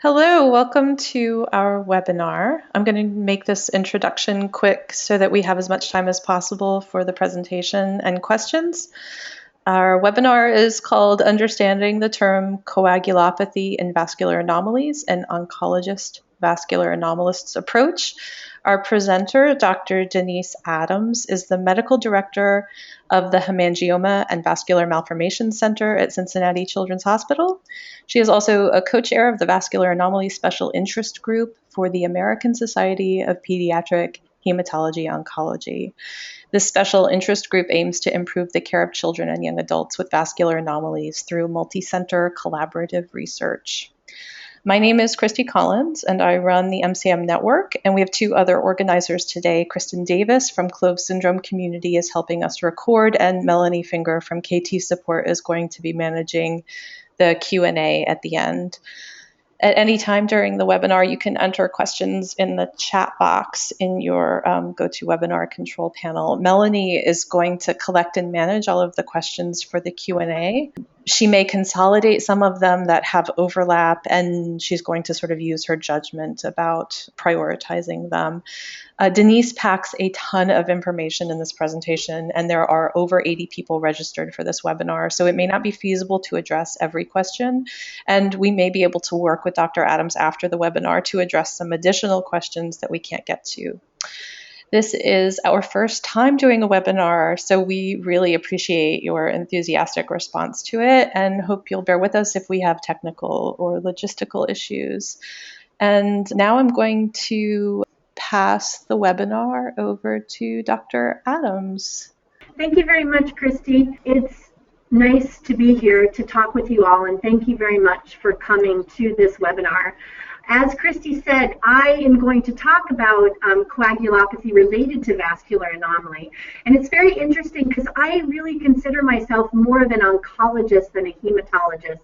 Hello, welcome to our webinar. I'm going to make this introduction quick so that we have as much time as possible for the presentation and questions. Our webinar is called Understanding the Term Coagulopathy in Vascular Anomalies, an Oncologist Vascular Anomalists Approach. Our presenter, Dr. Denise Adams, is the Medical Director of the Hemangioma and Vascular Malformations Center at Cincinnati Children's Hospital. She is also a co-chair of the Vascular Anomaly Special Interest Group for the American Society of Pediatric Hematology Oncology. This special interest group aims to improve the care of children and young adults with vascular anomalies through multi-center collaborative research. My name is Christy Collins, and I run the MCM network, and we have two other organizers today. Kristen Davis from Clove Syndrome Community is helping us record, and Melanie Finger from KT Support is going to be managing the Q&A at the end. At any time during the webinar, you can enter questions in the chat box in your GoToWebinar control panel. Melanie is going to collect and manage all of the questions for the Q&A. She may consolidate some of them that have overlap, and she's going to sort of use her judgment about prioritizing them. Denise packs a ton of information in this presentation, and there are over 80 people registered for this webinar, so it may not be feasible to address every question, and we may be able to work with Dr. Adams after the webinar to address some additional questions that we can't get to. This is our first time doing a webinar, so we really appreciate your enthusiastic response to it and hope you'll bear with us if we have technical or logistical issues. And now I'm going to pass the webinar over to Dr. Adams. Thank you very much, Christy. It's nice to be here to talk with you all, and thank you very much for coming to this webinar. As Christy said, I am going to talk about coagulopathy related to vascular anomaly. And it's very interesting because I really consider myself more of an oncologist than a hematologist.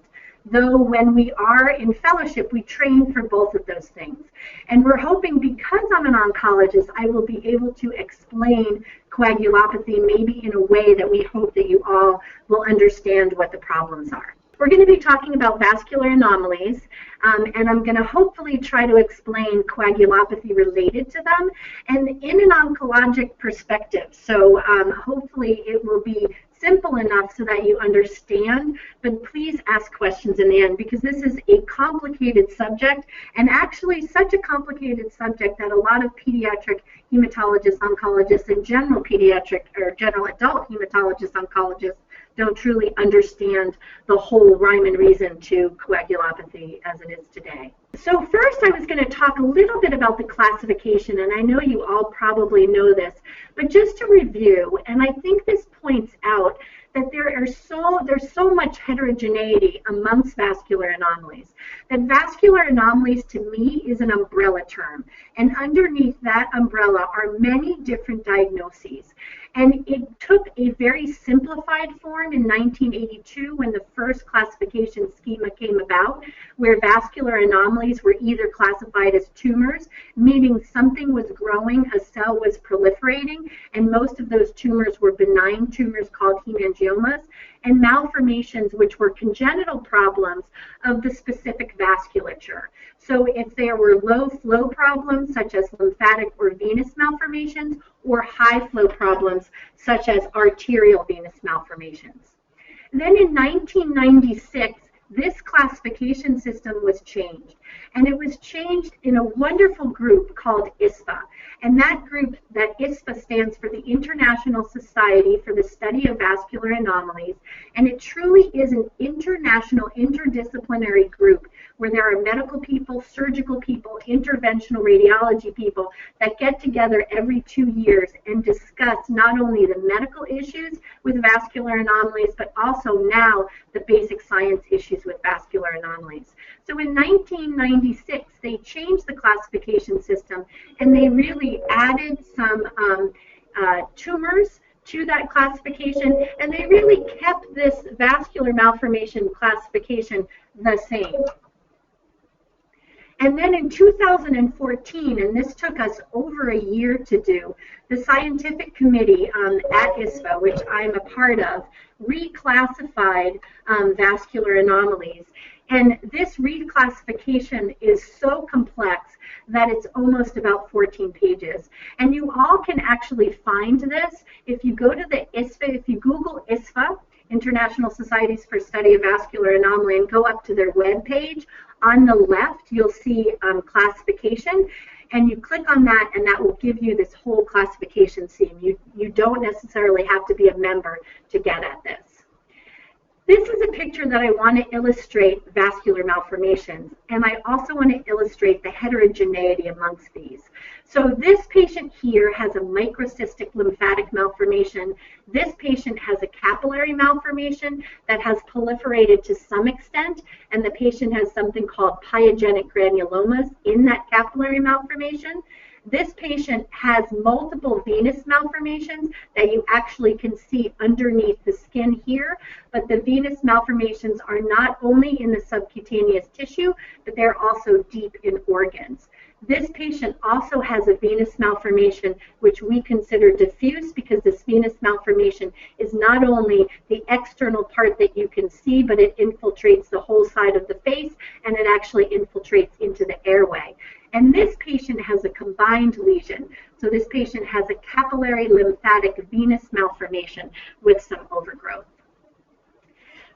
Though when we are in fellowship, we train for both of those things. And we're hoping because I'm an oncologist, I will be able to explain coagulopathy maybe in a way that we hope that you all will understand what the problems are. We're going to be talking about vascular anomalies, and I'm going to hopefully try to explain coagulopathy related to them and in an oncologic perspective. So hopefully it will be simple enough so that you understand, but please ask questions in the end because this is a complicated subject, and actually such a complicated subject that a lot of pediatric hematologists, oncologists, and general pediatric or general adult hematologists, oncologists don't truly understand the whole rhyme and reason to coagulopathy as it is today. So first I was going to talk a little bit about the classification, and I know you all probably know this, but just to review, and I think this points out that there's so much heterogeneity amongst vascular anomalies, that vascular anomalies to me is an umbrella term, and underneath that umbrella are many different diagnoses. And it took a very simplified form in 1982 when the first classification schema came about, where vascular anomalies were either classified as tumors, meaning something was growing, a cell was proliferating, and most of those tumors were benign tumors called hemangiomas, and malformations, which were congenital problems of the specific vasculature. So if there were low flow problems, such as lymphatic or venous malformations, or high flow problems, such as arterial venous malformations. Then in 1996, this classification system was changed, and it was changed in a wonderful group called ISPA. And that group, that ISPA stands for the International Society for the Study of Vascular Anomalies, and it truly is an international interdisciplinary group where there are medical people, surgical people, interventional radiology people that get together every 2 years and discuss not only the medical issues with vascular anomalies, but also now the basic science issues with vascular anomalies. So in 1996, they changed the classification system, and they really added some tumors to that classification, and they really kept this vascular malformation classification the same. And then in 2014, and this took us over a year to do, the scientific committee at ISPA, which I'm a part of, reclassified vascular anomalies. And this reclassification is so complex that it's almost about 14 pages. And you all can actually find this if you go to the ISFA, if you Google ISFA, International Societies for Study of Vascular Anomaly, and go up to their web page. On the left, you'll see classification, and you click on that, and that will give you this whole classification scheme. You don't necessarily have to be a member to get at this. This is a picture that I want to illustrate vascular malformations, and I also want to illustrate the heterogeneity amongst these. So this patient here has a microcystic lymphatic malformation. This patient has a capillary malformation that has proliferated to some extent, and the patient has something called pyogenic granulomas in that capillary malformation. This patient has multiple venous malformations that you actually can see underneath the skin here, but the venous malformations are not only in the subcutaneous tissue, but they're also deep in organs. This patient also has a venous malformation, which we consider diffuse, because this venous malformation is not only the external part that you can see, but it infiltrates the whole side of the face, and it actually infiltrates into the airway. And this patient has a combined lesion. So this patient has a capillary lymphatic venous malformation with some overgrowth.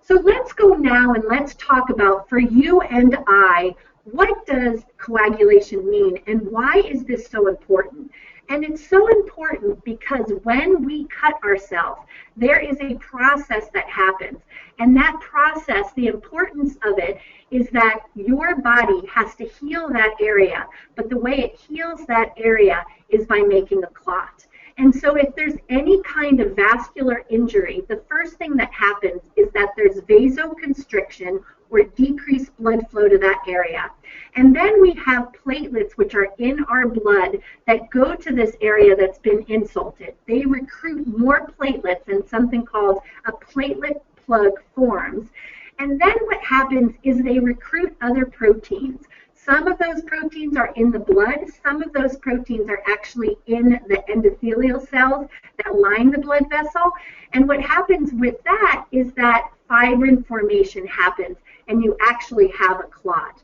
So let's go now and let's talk about, for you and I, what does coagulation mean and why is this so important? And it's so important because when we cut ourselves, there is a process that happens. And that process, the importance of it is that your body has to heal that area. But the way it heals that area is by making a clot. And so if there's any kind of vascular injury, the first thing that happens is that there's vasoconstriction or decreased blood flow to that area. And then we have platelets, which are in our blood, that go to this area that's been insulted. They recruit more platelets, and something called a platelet plug forms. And then what happens is they recruit other proteins. Some of those proteins are in the blood. Some of those proteins are actually in the endothelial cells that line the blood vessel. And what happens with that is that fibrin formation happens, and you actually have a clot.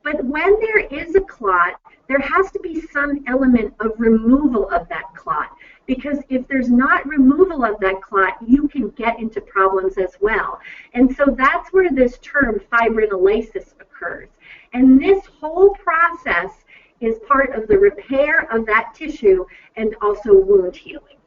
But when there is a clot, there has to be some element of removal of that clot, because if there's not removal of that clot, you can get into problems as well. And so that's where this term fibrinolysis occurs. And this whole process is part of the repair of that tissue and also wound healing.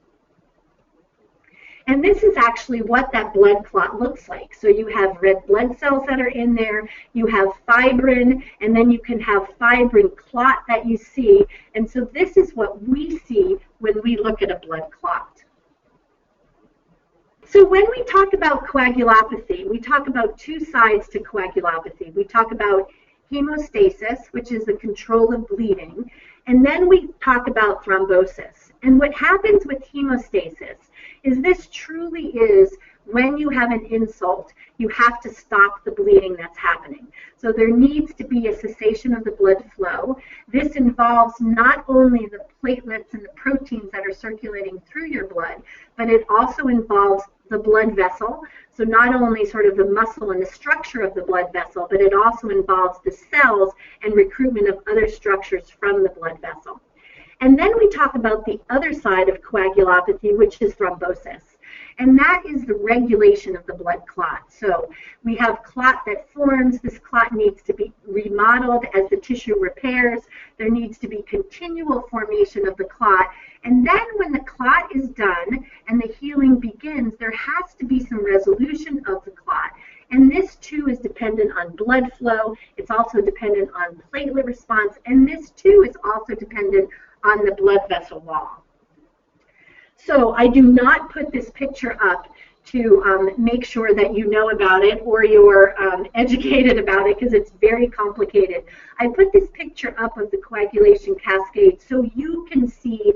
And this is actually what that blood clot looks like. So you have red blood cells that are in there, you have fibrin, and then you can have fibrin clot that you see. And so this is what we see when we look at a blood clot. So when we talk about coagulopathy, we talk about two sides to coagulopathy. We talk about hemostasis, which is the control of bleeding, and then we talk about thrombosis. And what happens with hemostasis is this truly is when you have an insult, you have to stop the bleeding that's happening. So there needs to be a cessation of the blood flow. This involves not only the platelets and the proteins that are circulating through your blood, but it also involves the blood vessel. So not only sort of the muscle and the structure of the blood vessel, but it also involves the cells and recruitment of other structures from the blood vessel. And then we talk about the other side of coagulopathy, which is thrombosis. And that is the regulation of the blood clot. So we have clot that forms. This clot needs to be remodeled as the tissue repairs. There needs to be continual formation of the clot. And then when the clot is done and the healing begins, there has to be some resolution of the clot. And this too is dependent on blood flow. It's also dependent on platelet response. And this too is also dependent on the blood vessel wall. So I do not put this picture up to make sure that you know about it or you're educated about it, because it's very complicated. I put this picture up of the coagulation cascade so you can see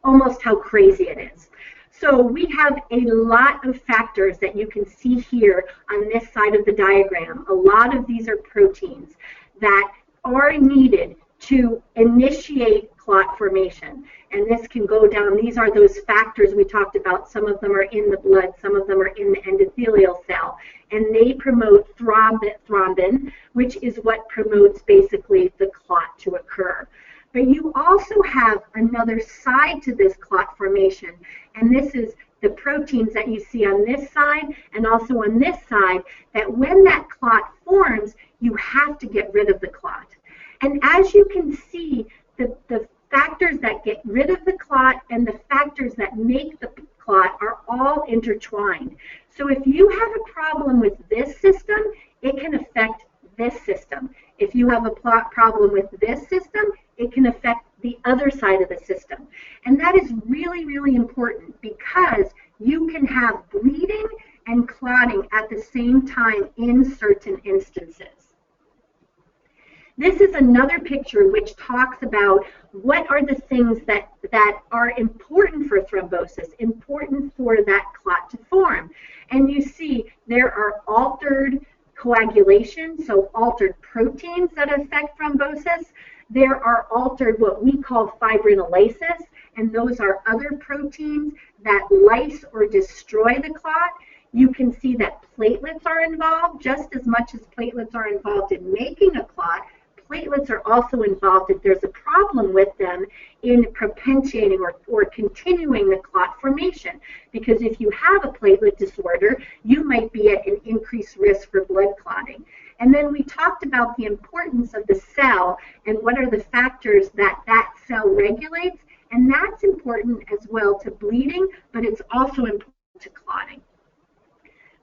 almost how crazy it is. So we have a lot of factors that you can see here on this side of the diagram. A lot of these are proteins that are needed to initiate clot formation. And this can go down, these are those factors we talked about. Some of them are in the blood, some of them are in the endothelial cell. And they promote thrombin, which is what promotes basically the clot to occur. But you also have another side to this clot formation, and this is the proteins that you see on this side and also on this side, that when that clot forms, you have to get rid of the clot. And as you can see, the factors that get rid of the clot and the factors that make the clot are all intertwined. So if you have a problem with this system, it can affect this system. If you have a problem with this system, it can affect the other side of the system. And that is really, really important, because you can have bleeding and clotting at the same time in certain instances. This is another picture which talks about what are the things that are important for thrombosis, important for that clot to form. And you see there are altered coagulation, so altered proteins that affect thrombosis. There are altered what we call fibrinolysis, and those are other proteins that lyse or destroy the clot. You can see that platelets are involved just as much as platelets are involved in making a clot. Platelets are also involved if there's a problem with them in propitiating or continuing the clot formation. Because if you have a platelet disorder, you might be at an increased risk for blood clotting. And then we talked about the importance of the cell and what are the factors that that cell regulates. And that's important as well to bleeding, but it's also important to clotting.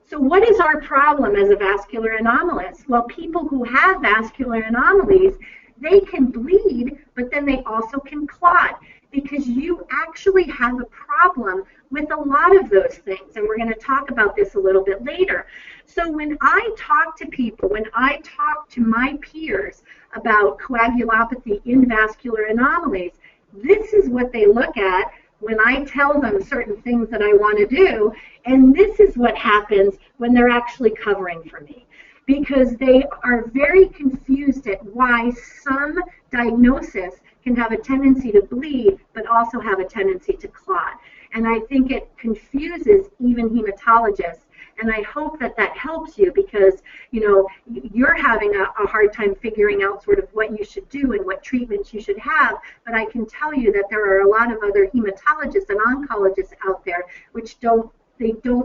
So what is our problem as a vascular anomalist? Well, people who have vascular anomalies, they can bleed, but then they also can clot, because you actually have a problem with a lot of those things. And we're going to talk about this a little bit later. So when I talk to people, when I talk to my peers about coagulopathy in vascular anomalies, this is what they look at when I tell them certain things that I want to do, and this is what happens when they're actually covering for me, because they are very confused at why some diagnosis can have a tendency to bleed but also have a tendency to clot. And I think it confuses even hematologists. And I hope that that helps you, because, you know, you're having a hard time figuring out sort of what you should do and what treatments you should have. But I can tell you that there are a lot of other hematologists and oncologists out there which don't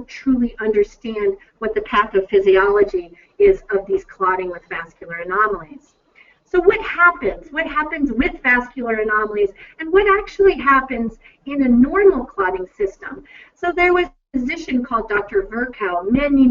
truly understand what the pathophysiology is of these clotting with vascular anomalies. So what happens? What happens with vascular anomalies, and what actually happens in a normal clotting system? So there was physician called Dr. Virchow many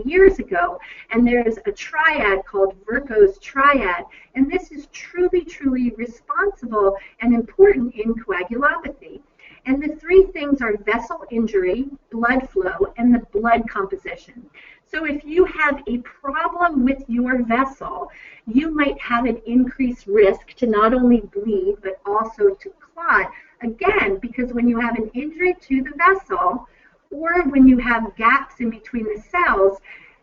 years ago, and there's a triad called Virchow's Triad, and this is truly responsible and important in coagulopathy. And the three things are vessel injury, blood flow, and the blood composition. So if you have a problem with your vessel, you might have an increased risk to not only bleed but also to clot. Again, because when you have an injury to the vessel, or when you have gaps in between the cells,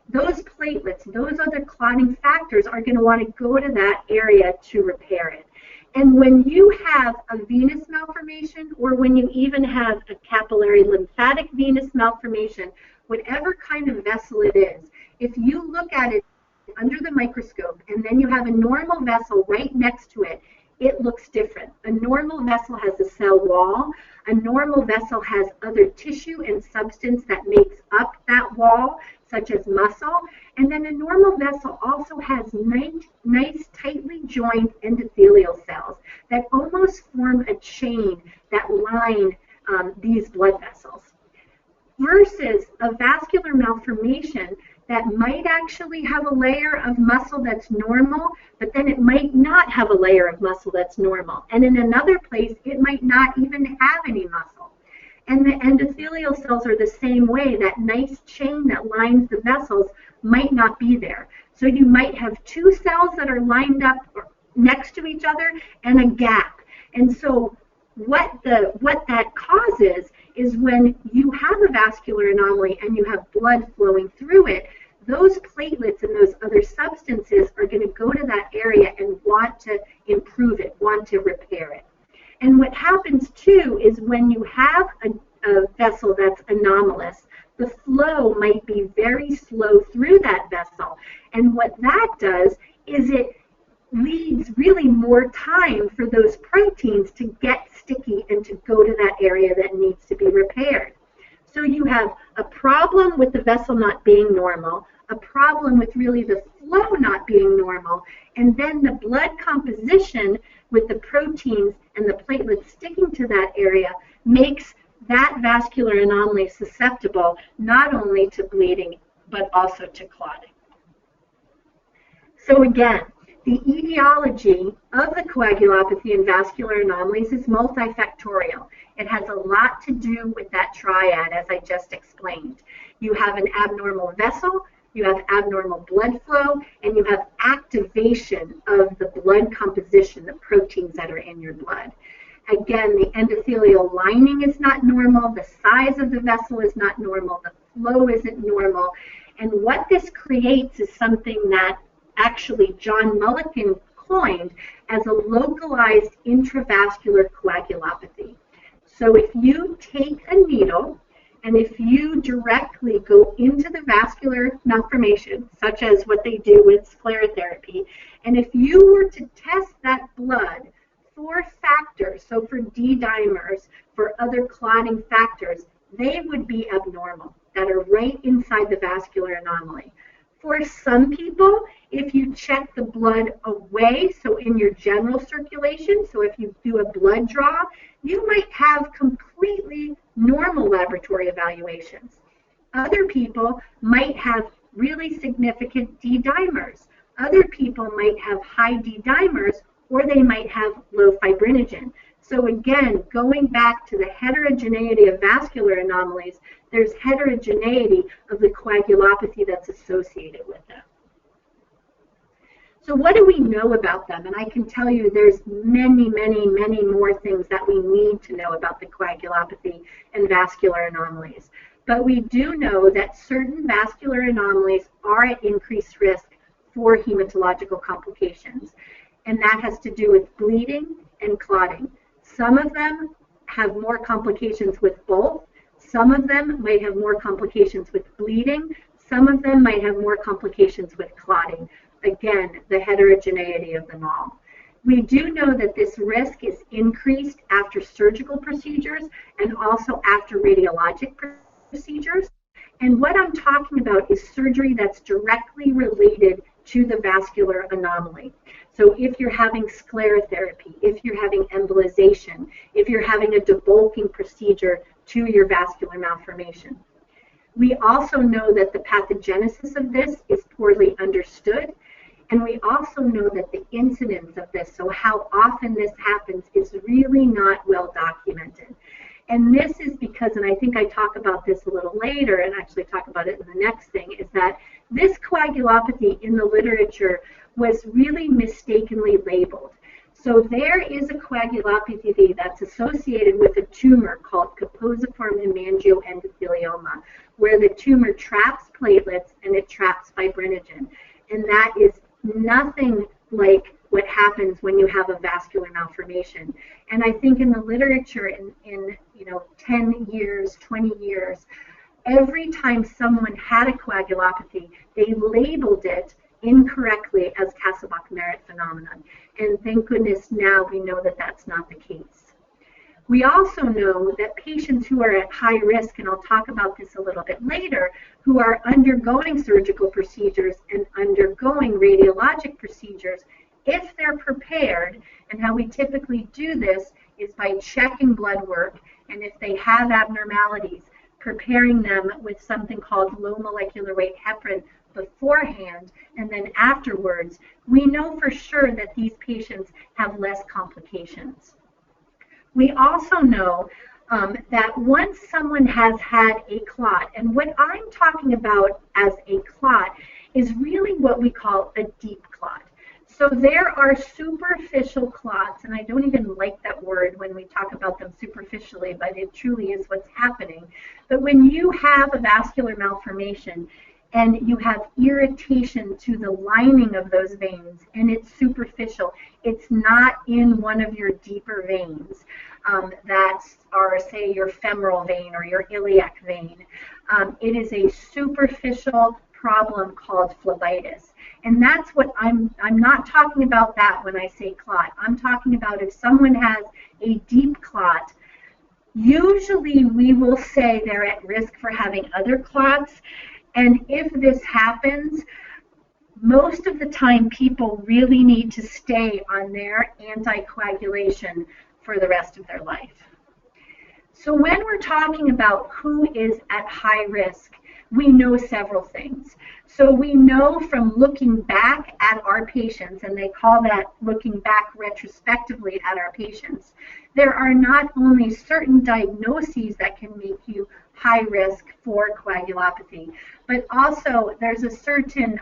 those platelets, those other clotting factors are going to want to go to that area to repair it. And when you have a venous malformation, or when you even have a capillary lymphatic venous malformation, whatever kind of vessel it is, if you look at it under the microscope and then you have a normal vessel right next to it, it looks different. A normal vessel has a cell wall. A normal vessel has other tissue and substance that makes up that wall, such as muscle. And then a normal vessel also has nice tightly joined endothelial cells that almost form a chain that line these blood vessels. Versus a vascular malformation that might actually have a layer of muscle that's normal, but then it might not have a layer of muscle that's normal. And in another place, it might not even have any muscle. And the endothelial cells are the same way. That nice chain that lines the vessels might not be there. So you might have two cells that are lined up next to each other and a gap. And so what that causes is when you have a vascular anomaly and you have blood flowing through it, those platelets and those other substances are going to go to that area and want to improve it, want to repair it. And what happens too is when you have a vessel that's anomalous, the flow might be very slow through that vessel. And what that does is it leads really more time for those proteins to get sticky and to go to that area that needs to be repaired. So you have a problem with the vessel not being normal, a problem with really the flow not being normal, and then the blood composition with the proteins and the platelets sticking to that area makes that vascular anomaly susceptible not only to bleeding but also to clotting. So again, the etiology of the coagulopathy and vascular anomalies is multifactorial. It has a lot to do with that triad, as I just explained. You have an abnormal vessel, you have abnormal blood flow, and you have activation of the blood composition, the proteins that are in your blood. Again, the endothelial lining is not normal, the size of the vessel is not normal, the flow isn't normal, and what this creates is something that actually John Mulliken coined as a localized intravascular coagulopathy. So if you take a needle and if you directly go into the vascular malformation, such as what they do with sclerotherapy, and if you were to test that blood for factors, so for D-dimers, for other clotting factors, they would be abnormal, that are right inside the vascular anomaly. For some people, if you check the blood away, so in your general circulation, so if you do a blood draw, you might have completely normal laboratory evaluations. Other people might have really significant D-dimers. Other people might have high D-dimers, or they might have low fibrinogen. So again, going back to the heterogeneity of vascular anomalies, there's heterogeneity of the coagulopathy that's associated with them. So what do we know about them? And I can tell you there's many, many, many more things that we need to know about the coagulopathy and vascular anomalies. But we do know that certain vascular anomalies are at increased risk for hematological complications. And that has to do with bleeding and clotting. Some of them have more complications with both. Some of them might have more complications with bleeding. Some of them might have more complications with clotting. Again, the heterogeneity of them all. We do know that this risk is increased after surgical procedures and also after radiologic procedures. And what I'm talking about is surgery that's directly related to the vascular anomaly. So if you're having sclerotherapy, if you're having embolization, if you're having a debulking procedure to your vascular malformation. We also know that the pathogenesis of this is poorly understood, and we also know that the incidence of this, so how often this happens, is really not well documented. And this is because, and I think I talk about this a little later and actually talk about it in the next thing, is that this coagulopathy in the literature was really mistakenly labeled. So there is a coagulopathy that's associated with a tumor called Kaposiform hemangioendothelioma, where the tumor traps platelets and it traps fibrinogen. And that is nothing like what happens when you have a vascular malformation. And I think in the literature in 10 years, 20 years, every time someone had a coagulopathy, they labeled it incorrectly as Kasabach-Merritt phenomenon. And thank goodness now we know that that's not the case. We also know that patients who are at high risk, and I'll talk about this a little bit later, who are undergoing surgical procedures and undergoing radiologic procedures, if they're prepared, and how we typically do this is by checking blood work, and if they have abnormalities, preparing them with something called low molecular weight heparin beforehand, and then afterwards, we know for sure that these patients have less complications. We also know that once someone has had a clot, and what I'm talking about as a clot is really what we call a deep clot. So there are superficial clots, and I don't even like that word when we talk about them superficially, but it truly is what's happening. But when you have a vascular malformation and you have irritation to the lining of those veins and it's superficial, it's not in one of your deeper veins that are, say, your femoral vein or your iliac vein. It is a superficial problem called phlebitis. And that's what I'm not talking about that when I say clot. I'm talking about if someone has a deep clot, usually we will say they're at risk for having other clots. And if this happens, most of the time people really need to stay on their anticoagulation for the rest of their life. So when we're talking about who is at high risk, we know several things. So we know from looking back at our patients, and they call that looking back retrospectively at our patients, there are not only certain diagnoses that can make you high risk for coagulopathy, but also there's a certain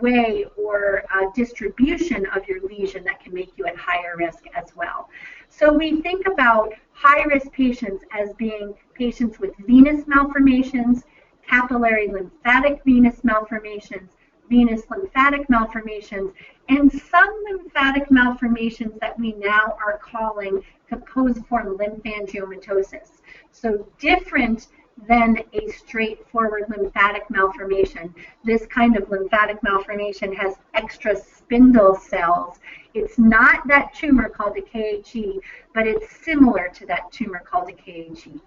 way or distribution of your lesion that can make you at higher risk as well. So we think about high-risk patients as being patients with venous malformations, capillary lymphatic venous malformations, venous lymphatic malformations, and some lymphatic malformations that we now are calling Kaposiform lymphangiomatosis. So different than a straightforward lymphatic malformation. This kind of lymphatic malformation has extra spindle cells. It's not that tumor called a KHE, but it's similar to that tumor called a KHE.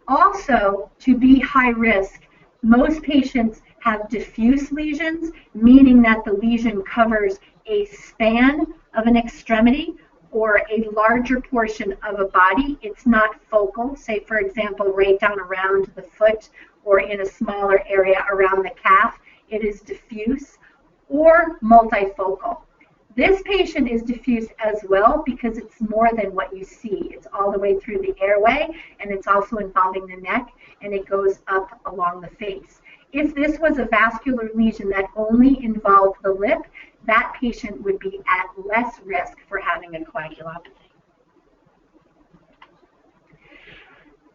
Also, to be high risk, most patients have diffuse lesions, meaning that the lesion covers a span of an extremity or a larger portion of a body. It's not focal, say for example right down around the foot or in a smaller area around the calf. It is diffuse or multifocal. This patient is diffuse as well because it's more than what you see. It's all the way through the airway, and it's also involving the neck, and it goes up along the face. If this was a vascular lesion that only involved the lip, that patient would be at less risk for having a coagulopathy.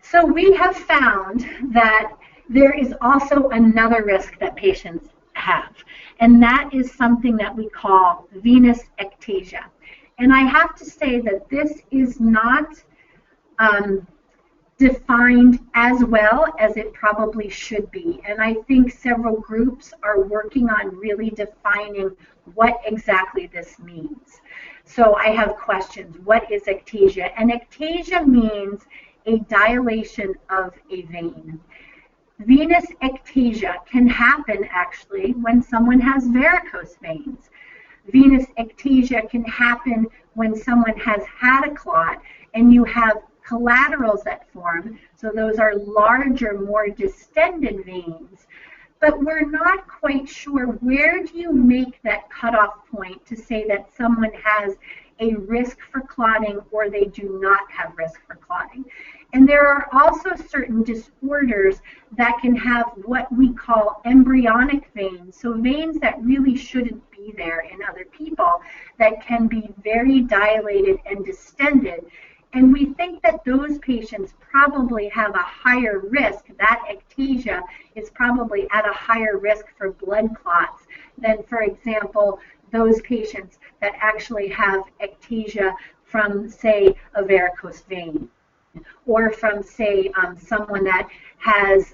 So we have found that there is also another risk that patients have, and that is something that we call venous ectasia. And I have to say that this is not defined as well as it probably should be. And I think several groups are working on really defining what exactly this means. So I have questions. What is ectasia? And ectasia means a dilation of a vein. Venous ectasia can happen actually when someone has varicose veins. Venous ectasia can happen when someone has had a clot and you have collaterals that form, so those are larger, more distended veins. But we're not quite sure, where do you make that cutoff point to say that someone has a risk for clotting or they do not have risk for clotting? And there are also certain disorders that can have what we call embryonic veins, so veins that really shouldn't be there in other people that can be very dilated and distended. And we think that those patients probably have a higher risk, that ectasia is probably at a higher risk for blood clots than, for example, those patients that actually have ectasia from, say, a varicose vein, or from, say, someone that has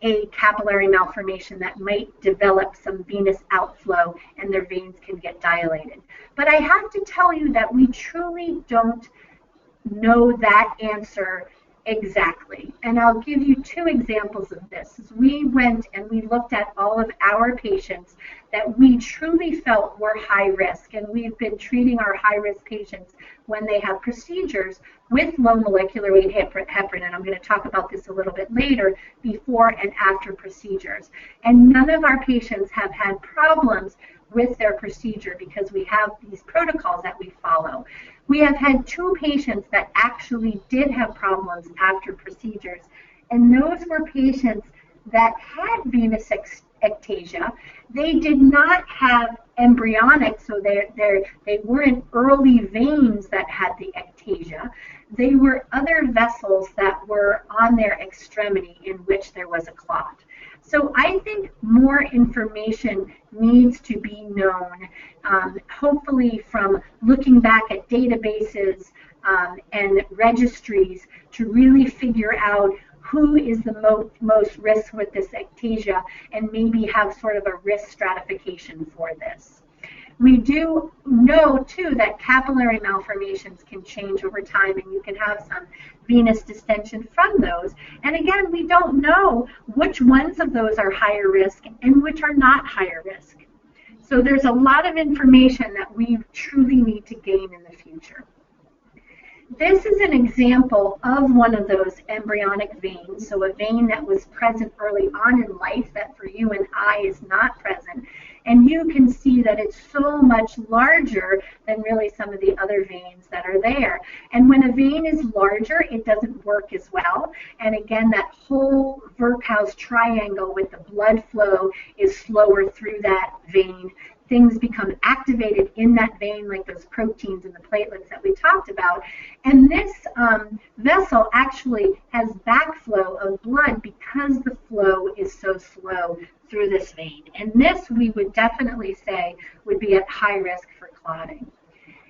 a capillary malformation that might develop some venous outflow and their veins can get dilated. But I have to tell you that we truly don't know that answer exactly. And I'll give you two examples of this. We went and we looked at all of our patients that we truly felt were high risk, and we've been treating our high risk patients when they have procedures with low molecular weight heparin, and I'm going to talk about this a little bit later, before and after procedures. And none of our patients have had problems with their procedure because we have these protocols that we follow. We have had two patients that actually did have problems after procedures, and those were patients that had venous ectasia. They did not have embryonic, so they weren't early veins that had the ectasia. They were other vessels that were on their extremity in which there was a clot. So I think more information needs to be known, hopefully from looking back at databases and registries to really figure out who is the most risk with this ectasia and maybe have sort of a risk stratification for this. We do know, too, that capillary malformations can change over time, and you can have some venous distension from those. And again, we don't know which ones of those are higher risk and which are not higher risk. So there's a lot of information that we truly need to gain in the future. This is an example of one of those embryonic veins, so a vein that was present early on in life that for you and I is not present. And you can see that it's so much larger than really some of the other veins that are there. And when a vein is larger, it doesn't work as well. And again, that whole Virchow's triangle with the blood flow is slower through that vein. Things become activated in that vein, like those proteins and the platelets that we talked about. And this vessel actually has backflow of blood because the flow is so slow through this vein. And this, we would definitely say, would be at high risk for clotting.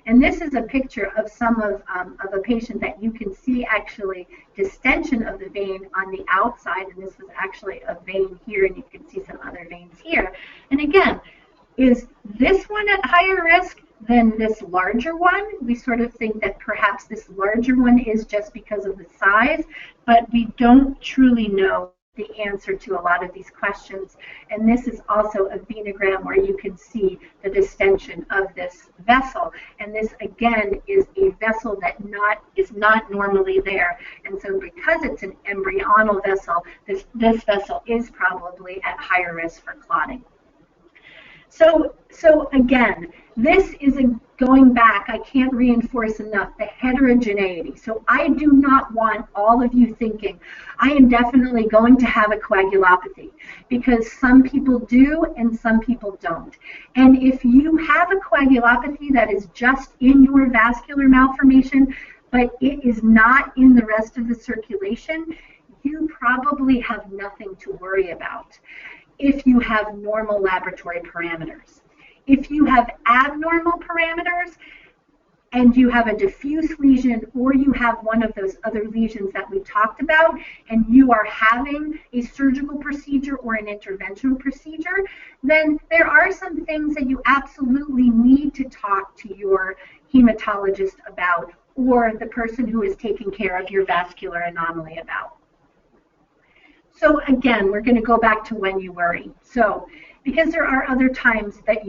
And this is a picture of some of a patient that you can see actually distension of the vein on the outside. And this was actually a vein here, and you can see some other veins here. And again, is this one at higher risk than this larger one? We sort of think that perhaps this larger one is just because of the size, but we don't truly know the answer to a lot of these questions. And this is also a venogram where you can see the distension of this vessel. And this, again, is a vessel that is not normally there. And so because it's an embryonal vessel, this vessel is probably at higher risk for clotting. So again, this is going back, I can't reinforce enough, the heterogeneity. So I do not want all of you thinking, I am definitely going to have a coagulopathy, because some people do and some people don't. And if you have a coagulopathy that is just in your vascular malformation, but it is not in the rest of the circulation, you probably have nothing to worry about if you have normal laboratory parameters. If you have abnormal parameters and you have a diffuse lesion, or you have one of those other lesions that we talked about, and you are having a surgical procedure or an interventional procedure, then there are some things that you absolutely need to talk to your hematologist about, or the person who is taking care of your vascular anomaly about. So again, we're going to go back to when you worry. So because there are other times that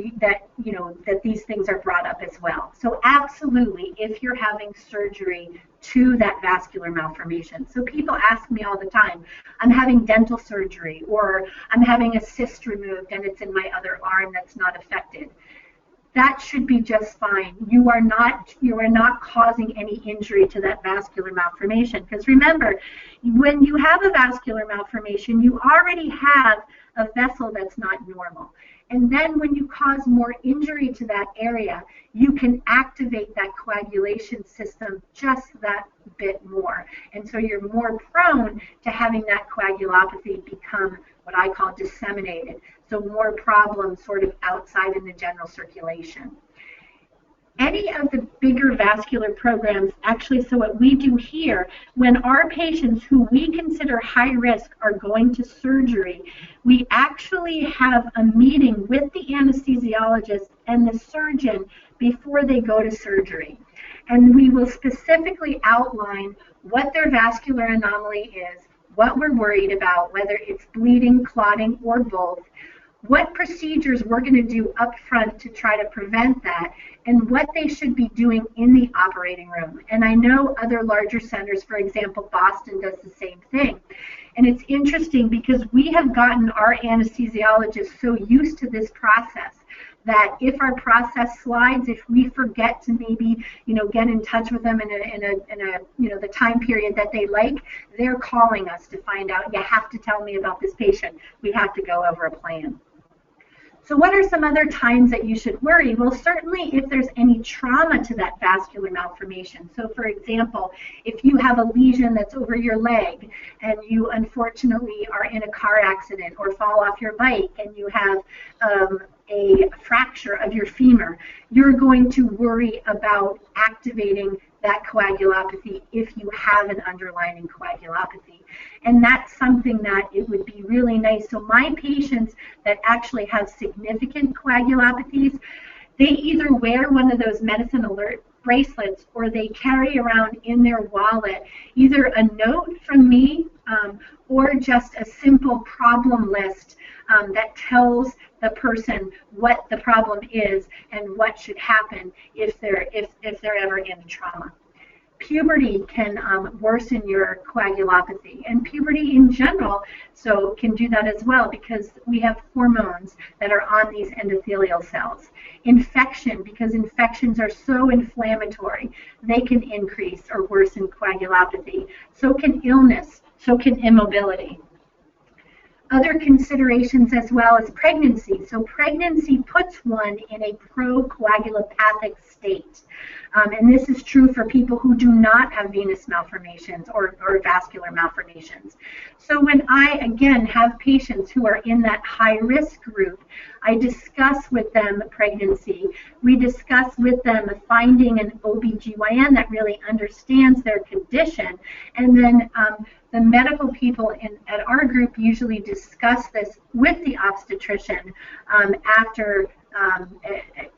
these things are brought up as well. So absolutely, if you're having surgery to that vascular malformation. So people ask me all the time, I'm having dental surgery, or I'm having a cyst removed and it's in my other arm that's not affected. That should be just fine. You are not causing any injury to that vascular malformation. Because remember, when you have a vascular malformation, you already have a vessel that's not normal. And then when you cause more injury to that area, you can activate that coagulation system just that bit more. And so you're more prone to having that coagulopathy become what I call disseminated. So more problems sort of outside in the general circulation. Any of the bigger vascular programs, actually, so what we do here, when our patients who we consider high risk are going to surgery, we actually have a meeting with the anesthesiologist and the surgeon before they go to surgery. And we will specifically outline what their vascular anomaly is, what we're worried about, whether it's bleeding, clotting, or both, what procedures we're going to do up front to try to prevent that, and what they should be doing in the operating room. And I know other larger centers, for example, Boston does the same thing. And it's interesting because we have gotten our anesthesiologists so used to this process that if our process slides, if we forget to maybe, get in touch with them in a the time period that they like, they're calling us to find out, you have to tell me about this patient. We have to go over a plan. So what are some other times that you should worry? Well, certainly if there's any trauma to that vascular malformation. So for example, if you have a lesion that's over your leg and you unfortunately are in a car accident or fall off your bike and you have a fracture of your femur, you're going to worry about activating that coagulopathy if you have an underlying coagulopathy. And that's something that it would be really nice. So my patients that actually have significant coagulopathies, they either wear one of those medicine alert bracelets or they carry around in their wallet either a note from me or just a simple problem list that tells the person what the problem is and what should happen if they're ever in trauma. Puberty can worsen your coagulopathy, and puberty in general can do that as well because we have hormones that are on these endothelial cells. Infection, because infections are so inflammatory, they can increase or worsen coagulopathy. So can illness, so can immobility. Other considerations as well as pregnancy. So pregnancy puts one in a procoagulopathic state. And this is true for people who do not have venous malformations or vascular malformations. So when I, again, have patients who are in that high-risk group, I discuss with them pregnancy. We discuss with them finding an OBGYN that really understands their condition. And then the medical people at our group usually discuss this with the obstetrician after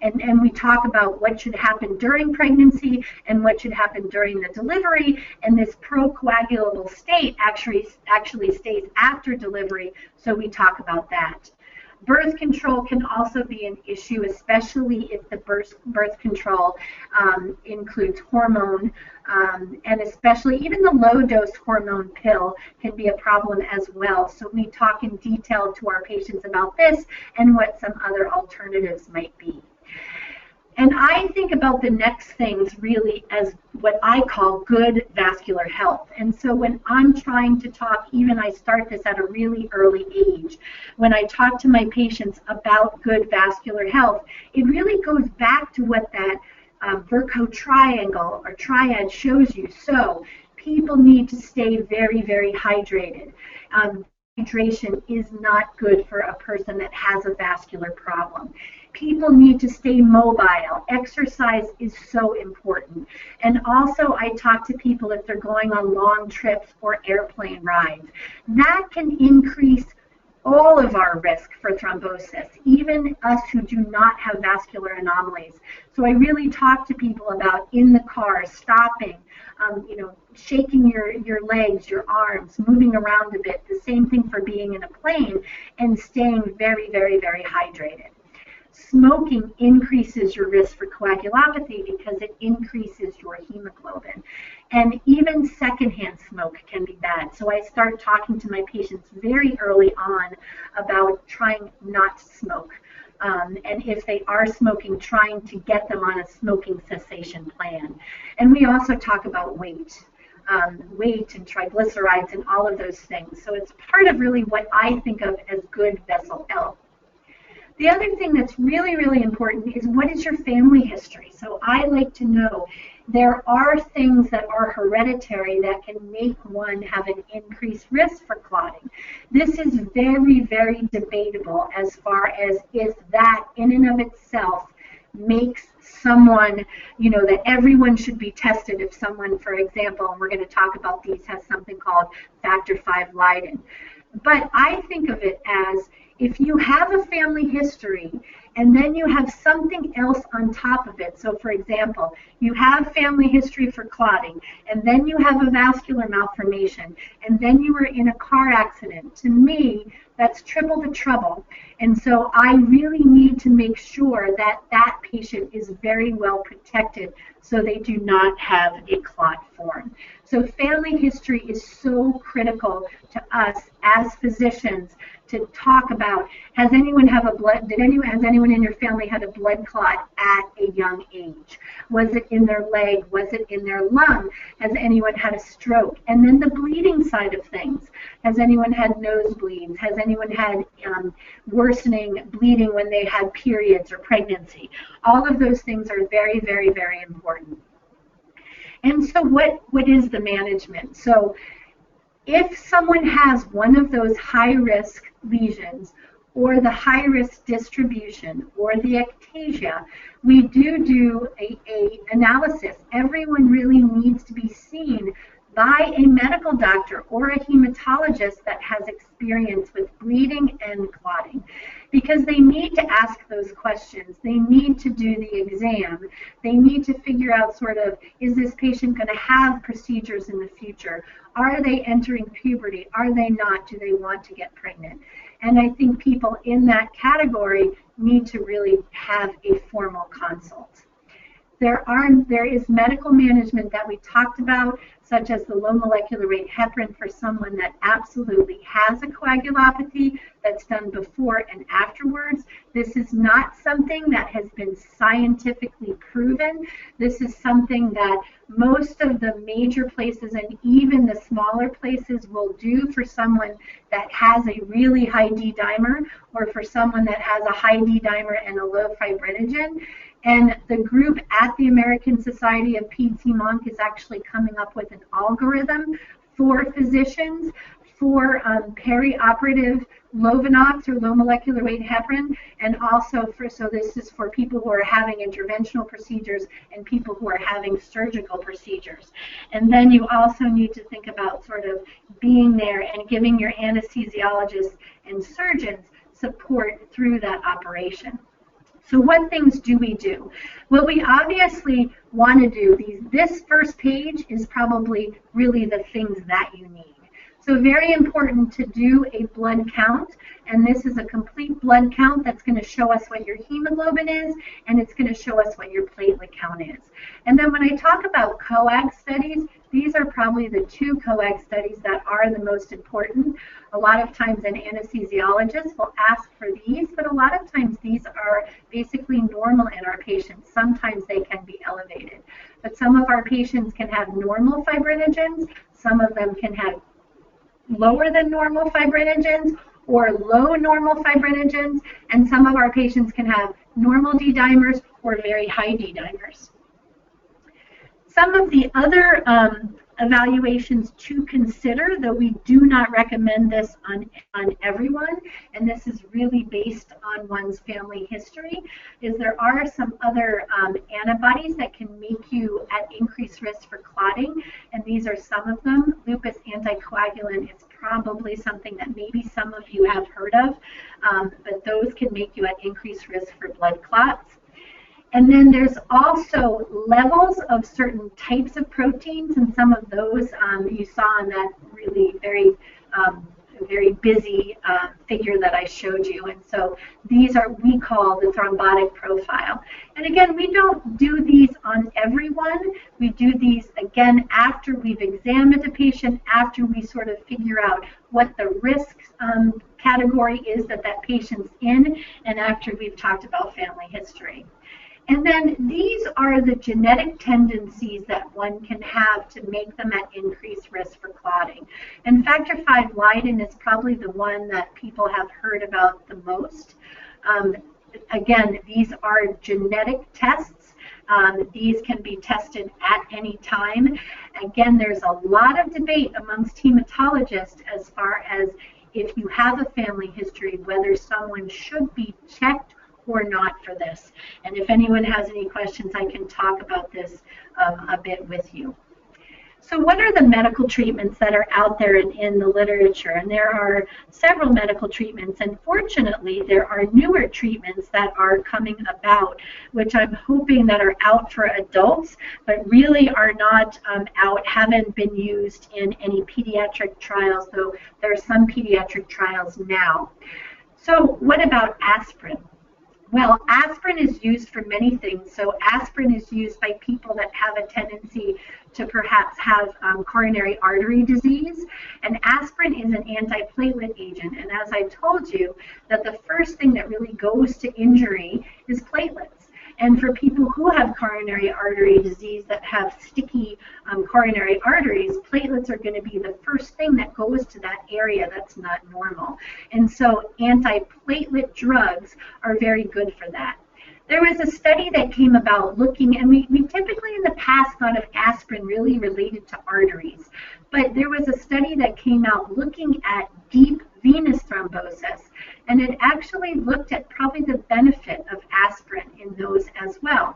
and we talk about what should happen during pregnancy and what should happen during the delivery, and this procoagulable state actually stays after delivery, so we talk about that. Birth control can also be an issue, especially if the birth control includes hormone, and especially even the low-dose hormone pill can be a problem as well. So we talk in detail to our patients about this and what some other alternatives might be. And I think about the next things really as what I call good vascular health. And so when I'm trying to talk, even I start this at a really early age, when I talk to my patients about good vascular health, it really goes back to what that Virchow triangle or triad shows you. So people need to stay very, very hydrated. Hydration is not good for a person that has a vascular problem. People need to stay mobile. Exercise is so important. And also I talk to people if they're going on long trips or airplane rides. That can increase all of our risk for thrombosis, even us who do not have vascular anomalies. So I really talk to people about in the car, stopping, shaking your legs, your arms, moving around a bit. The same thing for being in a plane and staying very, very, very hydrated. Smoking increases your risk for coagulopathy because it increases your hemoglobin. And even secondhand smoke can be bad. So I start talking to my patients very early on about trying not to smoke. And if they are smoking, trying to get them on a smoking cessation plan. And we also talk about weight and triglycerides and all of those things. So it's part of really what I think of as good vessel health. The other thing that's really, really important is what is your family history? So I like to know there are things that are hereditary that can make one have an increased risk for clotting. This is very, very debatable as far as if that in and of itself makes someone, that everyone should be tested if someone, for example, and we're going to talk about these, has something called factor V Leiden. But I think of it as if you have a family history and then you have something else on top of it. So for example, you have family history for clotting, and then you have a vascular malformation, and then you were in a car accident. To me, that's triple the trouble. And so I really need to make sure that that patient is very well protected so they do not have a clot form. So family history is so critical to us as physicians to talk about, has anyone in your family had a blood clot at a young age? Was it in their leg? Was it in their lung? Has anyone had a stroke? And then the bleeding side of things. Has anyone had nosebleeds? Has anyone had worsening bleeding when they had periods or pregnancy? All of those things are very, very, very important. And so what is the management? So if someone has one of those high-risk lesions or the high-risk distribution or the ectasia, we do a analysis. Everyone really needs to be seen by a medical doctor or a hematologist that has experience with bleeding and clotting, because they need to ask those questions. They need to do the exam. They need to figure out sort of, is this patient going to have procedures in the future? Are they entering puberty? Are they not? Do they want to get pregnant? And I think people in that category need to really have a formal consult. There is medical management that we talked about, such as the low molecular weight heparin for someone that absolutely has a coagulopathy, that's done before and afterwards. This is not something that has been scientifically proven. This is something that most of the major places and even the smaller places will do for someone that has a really high D dimer or for someone that has a high D dimer and a low fibrinogen. And the group at the American Society of Peds/Hem/Onc is actually coming up with an algorithm for physicians for perioperative Lovenox or low molecular weight heparin, and also so this is for people who are having interventional procedures and people who are having surgical procedures. And then you also need to think about sort of being there and giving your anesthesiologists and surgeons support through that operation. So what things do we do? Well, we obviously want to do these. This first page is probably really the things that you need. So very important to do a blood count, and this is a complete blood count that's going to show us what your hemoglobin is, and it's going to show us what your platelet count is. And then when I talk about coag studies, these are probably the two coag studies that are the most important. A lot of times an anesthesiologist will ask for these, but a lot of times these are basically normal in our patients. Sometimes they can be elevated. But some of our patients can have normal fibrinogens, some of them can have lower than normal fibrinogens or low normal fibrinogens, and some of our patients can have normal D dimers or very high D dimers. Some of the other evaluations to consider, though we do not recommend this on everyone, and this is really based on one's family history, is there are some other antibodies that can make you at increased risk for clotting, and these are some of them. Lupus anticoagulant is probably something that maybe some of you have heard of, but those can make you at increased risk for blood clots. And then there's also levels of certain types of proteins, and some of those you saw on that really very busy figure that I showed you. And so these are, we call the thrombotic profile. And again, we don't do these on everyone. We do these, again, after we've examined a patient, after we sort of figure out what the risk category is that that patient's in, and after we've talked about family history. And then these are the genetic tendencies that one can have to make them at increased risk for clotting. And factor V Leiden is probably the one that people have heard about the most. Again, these are genetic tests. These can be tested at any time. Again, there's a lot of debate amongst hematologists as far as if you have a family history, whether someone should be checked or not for this. And if anyone has any questions, I can talk about this a bit with you. So what are the medical treatments that are out there in the literature? And there are several medical treatments, and fortunately there are newer treatments that are coming about, which I'm hoping that are out for adults, but really are not out, haven't been used in any pediatric trials, though there are some pediatric trials now. So what about aspirin? Well, aspirin is used for many things. So aspirin is used by people that have a tendency to perhaps have coronary artery disease. And aspirin is an antiplatelet agent. And as I told you, that the first thing that really goes to injury is platelets. And for people who have coronary artery disease that have sticky coronary arteries, platelets are going to be the first thing that goes to that area that's not normal. And so antiplatelet drugs are very good for that. There was a study that came about looking, and we typically in the past thought of aspirin really related to arteries, but there was a study that came out looking at deep venous thrombosis, and it actually looked at probably the benefit of aspirin in those as well.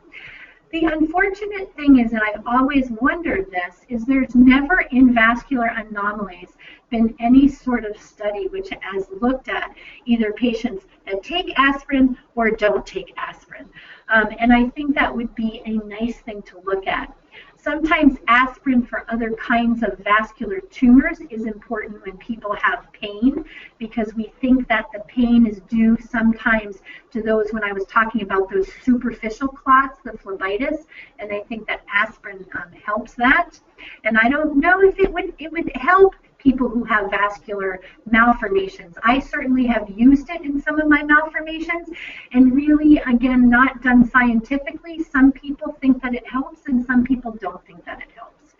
The unfortunate thing is, and I've always wondered this, is there's never in vascular anomalies been any sort of study which has looked at either patients that take aspirin or don't take aspirin. And I think that would be a nice thing to look at. Sometimes aspirin for other kinds of vascular tumors is important when people have pain, because we think that the pain is due sometimes to those, when I was talking about those superficial clots, the phlebitis, and I think that aspirin helps that. And I don't know if it would help people who have vascular malformations. I certainly have used it in some of my malformations, and really, again, not done scientifically. Some people think that it helps, and some people don't think that it helps.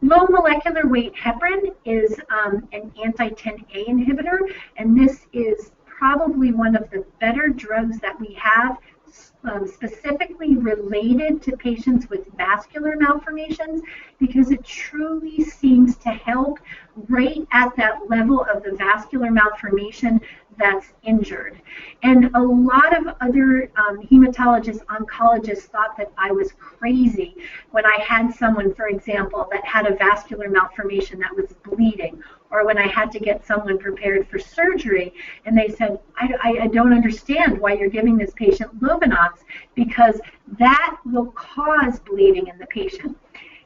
Low molecular weight heparin is an anti-10A inhibitor, and this is probably one of the better drugs that we have specifically related to patients with vascular malformations, because it truly seems to help right at that level of the vascular malformation that's injured. And a lot of other hematologists, oncologists thought that I was crazy when I had someone, for example, that had a vascular malformation that was bleeding, or when I had to get someone prepared for surgery, and they said, I don't understand why you're giving this patient Lovenox, because that will cause bleeding in the patient.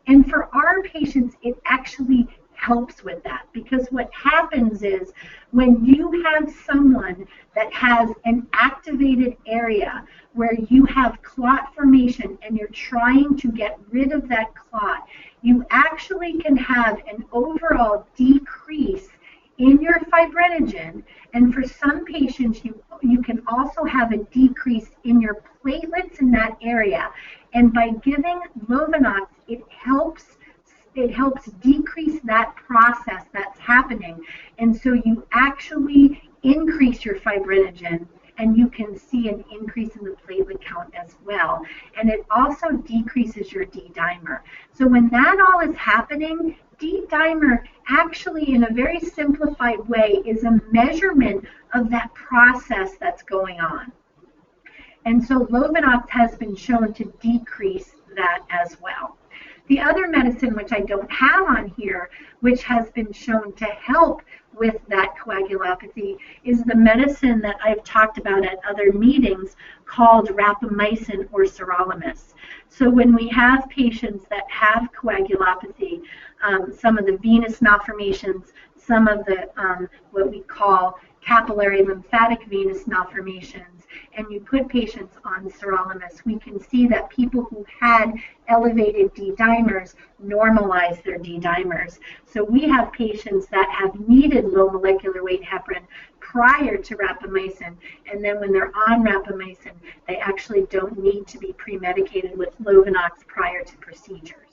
And for our patients, it actually helps with that, because what happens is when you have someone that has an activated area where you have clot formation and you're trying to get rid of that clot, you actually can have an overall decrease in your fibrinogen, and for some patients you can also have a decrease in your platelets in that area. And by giving Lovenox, it helps decrease that process that's happening. And so you actually increase your fibrinogen, and you can see an increase in the platelet count as well. And it also decreases your D-dimer. So when that all is happening, D-dimer actually, in a very simplified way, is a measurement of that process that's going on. And so Lovenox has been shown to decrease that as well. The other medicine, which I don't have on here, which has been shown to help with that coagulopathy, is the medicine that I've talked about at other meetings called rapamycin or sirolimus. So when we have patients that have coagulopathy, some of the venous malformations, some of the what we call capillary lymphatic venous malformations, and you put patients on sirolimus, we can see that people who had elevated D-dimers normalize their D-dimers. So we have patients that have needed low molecular weight heparin prior to rapamycin, and then when they're on rapamycin, they actually don't need to be pre-medicated with Lovenox prior to procedures.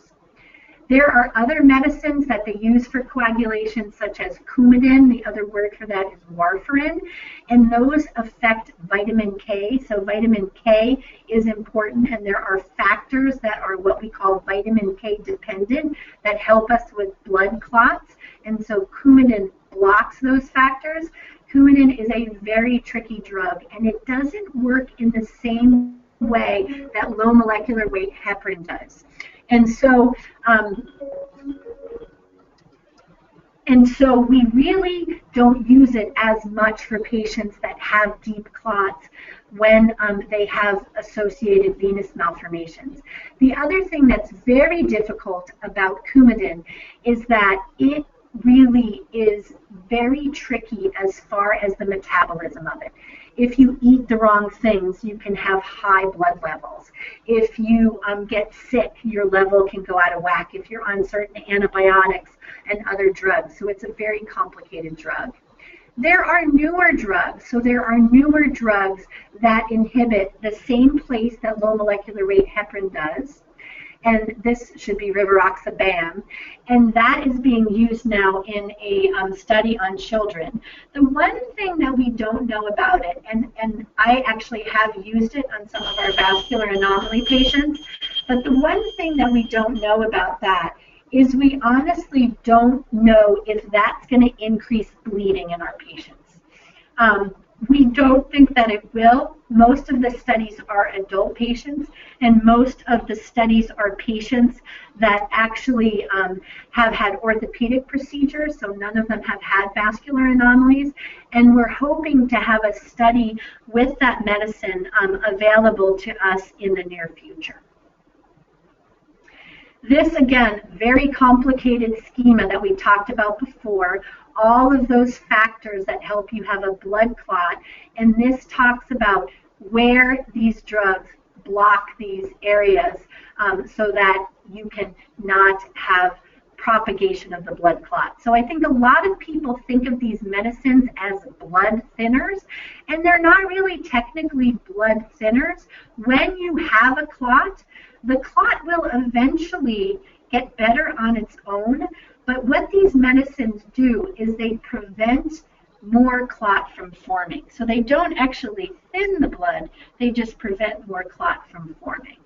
There are other medicines that they use for coagulation, such as Coumadin. The other word for that is warfarin, and those affect vitamin K. So vitamin K is important, and there are factors that are what we call vitamin K dependent that help us with blood clots, and so Coumadin blocks those factors. Coumadin is a very tricky drug, and it doesn't work in the same way that low molecular weight heparin does. And so we really don't use it as much for patients that have deep clots when they have associated venous malformations. The other thing that's very difficult about Coumadin is that it really is very tricky as far as the metabolism of it. If you eat the wrong things, you can have high blood levels. If you get sick, your level can go out of whack if you're on certain antibiotics and other drugs. So it's a very complicated drug. There are newer drugs. So there are newer drugs that inhibit the same place that low molecular weight heparin does. And this should be rivaroxaban, and that is being used now in a study on children. The one thing that we don't know about it, and I actually have used it on some of our vascular anomaly patients, but the one thing that we don't know about that is we honestly don't know if that's going to increase bleeding in our patients. We don't think that it will. Most of the studies are adult patients, and most of the studies are patients that actually have had orthopedic procedures, so none of them have had vascular anomalies, and we're hoping to have a study with that medicine available to us in the near future. This, again, very complicated schema that we talked about before, all of those factors that help you have a blood clot, and this talks about where these drugs block these areas so that you can not have propagation of the blood clot. So I think a lot of people think of these medicines as blood thinners, and they're not really technically blood thinners. When you have a clot, the clot will eventually get better on its own, but what these medicines do is they prevent more clot from forming. So they don't actually thin the blood, they just prevent more clot from forming.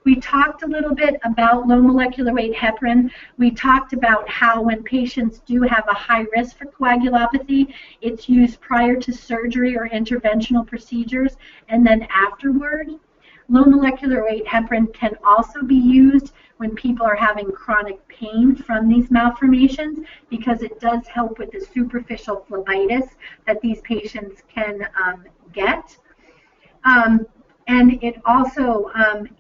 We talked a little bit about low molecular weight heparin. We talked about how when patients do have a high risk for coagulopathy, it's used prior to surgery or interventional procedures and then afterward. Low molecular weight heparin can also be used when people are having chronic pain from these malformations because it does help with the superficial phlebitis that these patients can get. And it also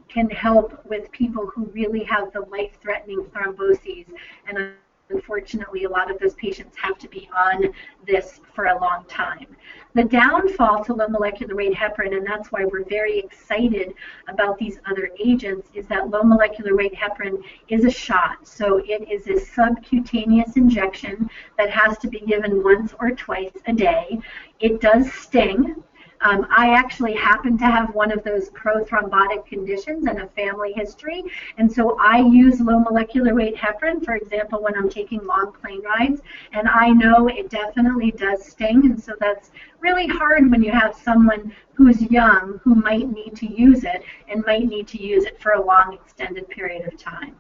can help with people who really have the life-threatening thromboses. And unfortunately, a lot of those patients have to be on this for a long time. The downfall to low molecular weight heparin, and that's why we're very excited about these other agents, is that low molecular weight heparin is a shot. So it is a subcutaneous injection that has to be given once or twice a day. It does sting. I actually happen to have one of those prothrombotic conditions and a family history, and so I use low molecular weight heparin, for example, when I'm taking long plane rides, and I know it definitely does sting, and so that's really hard when you have someone who's young who might need to use it and might need to use it for a long extended period of time.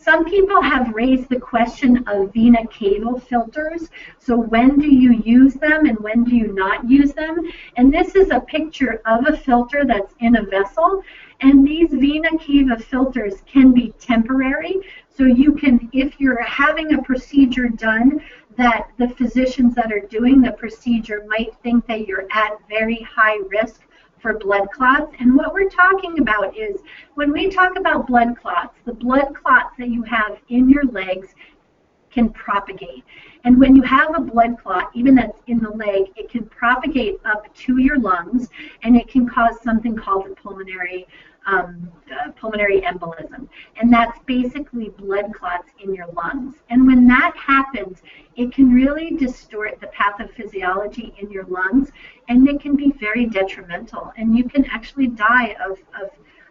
Some people have raised the question of vena cava filters. So when do you use them and when do you not use them? And this is a picture of a filter that's in a vessel. And these vena cava filters can be temporary. So you can, if you're having a procedure done that the physicians that are doing the procedure might think that you're at very high risk for blood clots. And what we're talking about is when we talk about blood clots, the blood clots that you have in your legs can propagate. And when you have a blood clot, even that's in the leg, it can propagate up to your lungs, and it can cause something called a pulmonary embolism. And that's basically blood clots in your lungs. And when that happens, it can really distort the pathophysiology in your lungs, and it can be very detrimental. And you can actually die of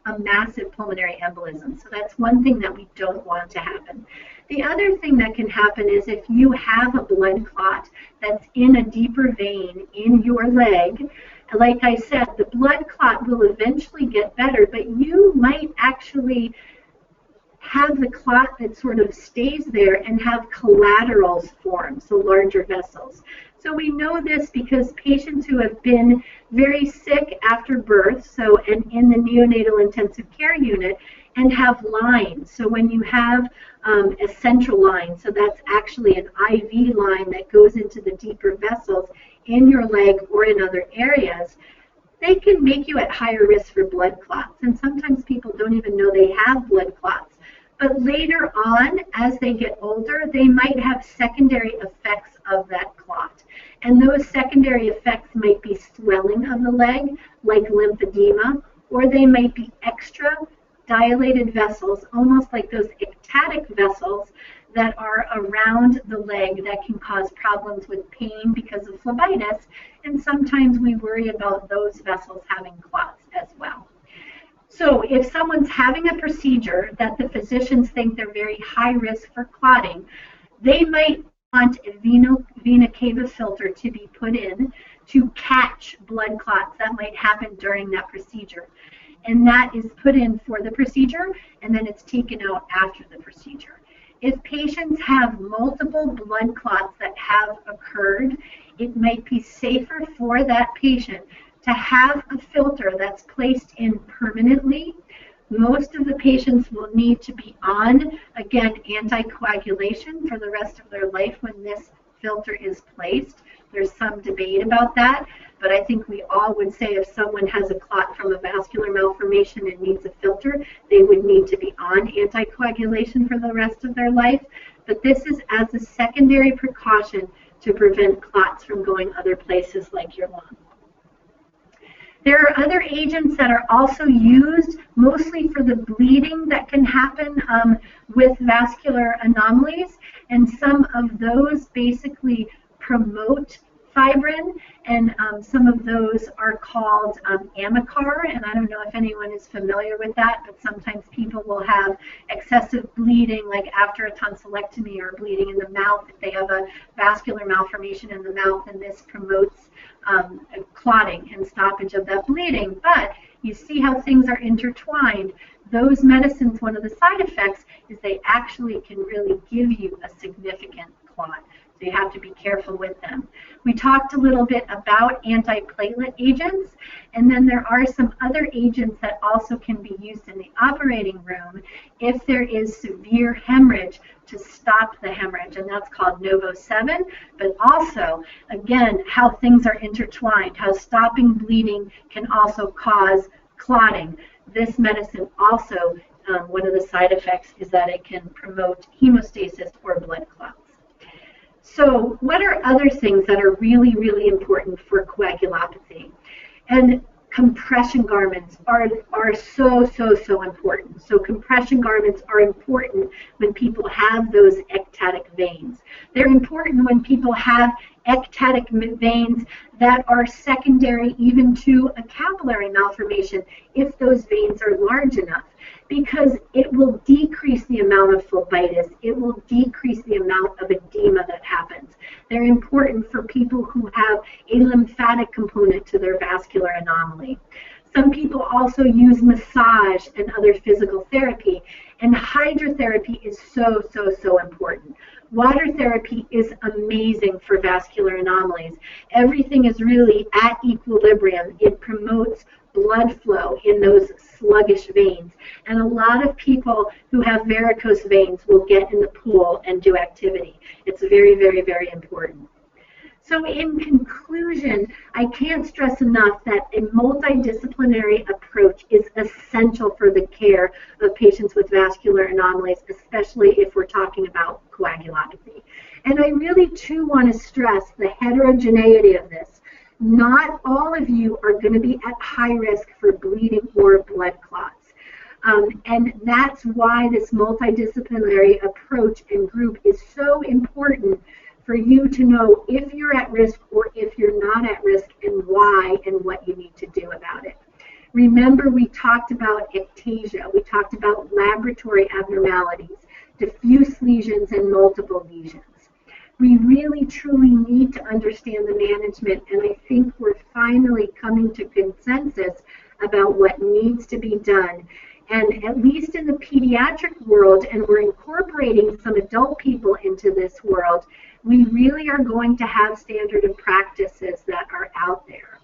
a massive pulmonary embolism. So that's one thing that we don't want to happen. The other thing that can happen is if you have a blood clot that's in a deeper vein in your leg, like I said, the blood clot will eventually get better, but you might actually have the clot that sort of stays there and have collaterals form, so larger vessels. So we know this because patients who have been very sick after birth, so and in the neonatal intensive care unit, and have lines. So when you have a central line, so that's actually an IV line that goes into the deeper vessels in your leg or in other areas, they can make you at higher risk for blood clots. And sometimes people don't even know they have blood clots. But later on, as they get older, they might have secondary effects of that clot. And those secondary effects might be swelling of the leg, like lymphedema, or they might be extra dilated vessels, almost like those ectatic vessels that are around the leg that can cause problems with pain because of phlebitis. And sometimes we worry about those vessels having clots as well. So if someone's having a procedure that the physicians think they're very high risk for clotting, they might want a vena cava filter to be put in to catch blood clots that might happen during that procedure. And that is put in for the procedure, and then it's taken out after the procedure. If patients have multiple blood clots that have occurred, it might be safer for that patient to have a filter that's placed in permanently. Most of the patients will need to be on, again, anticoagulation for the rest of their life when this filter is placed. There's some debate about that, but I think we all would say if someone has a clot from a vascular malformation and needs a filter, they would need to be on anticoagulation for the rest of their life. But this is as a secondary precaution to prevent clots from going other places like your lung. There are other agents that are also used mostly for the bleeding that can happen with vascular anomalies, and some of those basically promote fibrin, and some of those are called Amicar, and I don't know if anyone is familiar with that, but sometimes people will have excessive bleeding, like after a tonsillectomy, or bleeding in the mouth if they have a vascular malformation in the mouth, and this promotes clotting and stoppage of that bleeding. But you see how things are intertwined. Those medicines, one of the side effects is they actually can really give you a significant clot. So you have to be careful with them. We talked a little bit about antiplatelet agents, and then there are some other agents that also can be used in the operating room if there is severe hemorrhage to stop the hemorrhage, and that's called Novo-7. But also, again, how things are intertwined, how stopping bleeding can also cause clotting. This medicine also, one of the side effects is that it can promote hemostasis or blood clots. So what are other things that are really, really important for coagulopathy? And compression garments are so important. So compression garments are important when people have those ectatic veins. They're important when people have ectatic veins that are secondary even to a capillary malformation if those veins are large enough, because it will decrease the amount of phlebitis, it will decrease the amount of edema that happens. They're important for people who have a lymphatic component to their vascular anomaly. Some people also use massage and other physical therapy, and hydrotherapy is so important. Water therapy is amazing for vascular anomalies. Everything is really at equilibrium. It promotes blood flow in those sluggish veins. And a lot of people who have varicose veins will get in the pool and do activity. It's very, very important. So in conclusion, I can't stress enough that a multidisciplinary approach is essential for the care of patients with vascular anomalies, especially if we're talking about coagulopathy. And I really too want to stress the heterogeneity of this. Not all of you are going to be at high risk for bleeding or blood clots. And that's why this multidisciplinary approach and group is so important for you to know if you're at risk or if you're not at risk, and why and what you need to do about it. Remember, we talked about ectasia, we talked about laboratory abnormalities, diffuse lesions, and multiple lesions. We really truly need to understand the management, and I think we're finally coming to consensus about what needs to be done. And at least in the pediatric world, and we're incorporating some adult people into this world, we really are going to have standard of practices that are out there.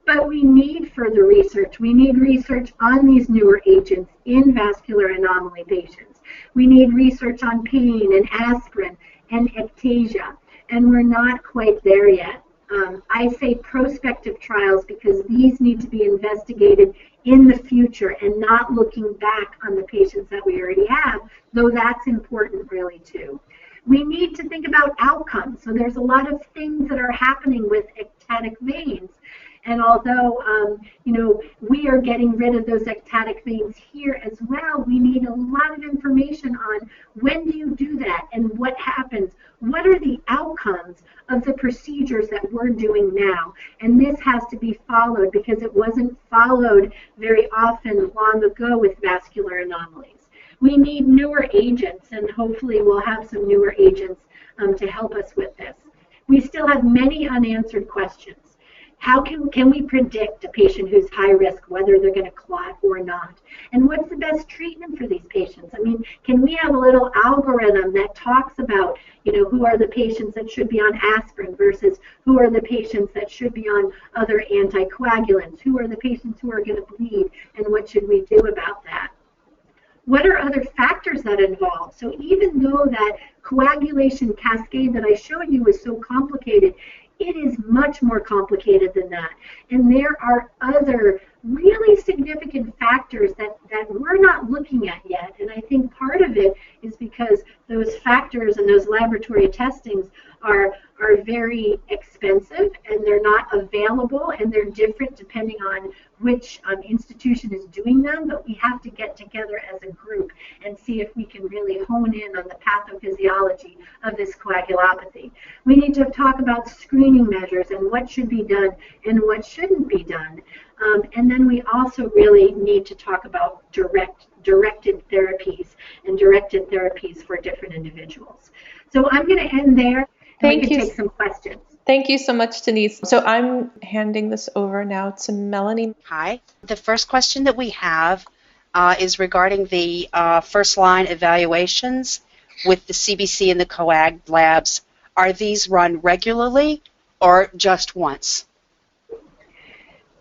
But we need further research. We need research on these newer agents in vascular anomaly patients. We need research on pain and aspirin and ectasia, and we're not quite there yet. I say prospective trials because these need to be investigated in the future and not looking back on the patients that we already have, though that's important really too. We need to think about outcomes. So there's a lot of things that are happening with ectatic veins. And although, we are getting rid of those ectatic veins here as well, we need a lot of information on when do you do that and what happens? What are the outcomes of the procedures that we're doing now? And this has to be followed because it wasn't followed very often long ago with vascular anomalies. We need newer agents, and hopefully we'll have some newer agents to help us with this. We still have many unanswered questions. How can we predict a patient who's high risk, whether they're going to clot or not? And what's the best treatment for these patients? I mean, can we have a little algorithm that talks about, who are the patients that should be on aspirin versus who are the patients that should be on other anticoagulants? Who are the patients who are going to bleed, and what should we do about that? What are other factors that involve? So even though that coagulation cascade that I showed you is so complicated, it is much more complicated than that. And there are other really significant factors that we're not looking at yet. And I think part of it is because those factors and those laboratory testings are very expensive, and they're not available, and they're different depending on which institution is doing them. But we have to get together as a group and see if we can really hone in on the pathophysiology of this coagulopathy. We need to talk about screening measures and what should be done and what shouldn't be done. And then we also really need to talk about directed therapies and directed therapies for different individuals. So I'm going to end there. Thank you. Take some questions. Thank you so much, Denise. So I'm handing this over now to Melanie. Hi. The first question that we have is regarding the first line evaluations with the CBC and the coag labs. Are these run regularly or just once?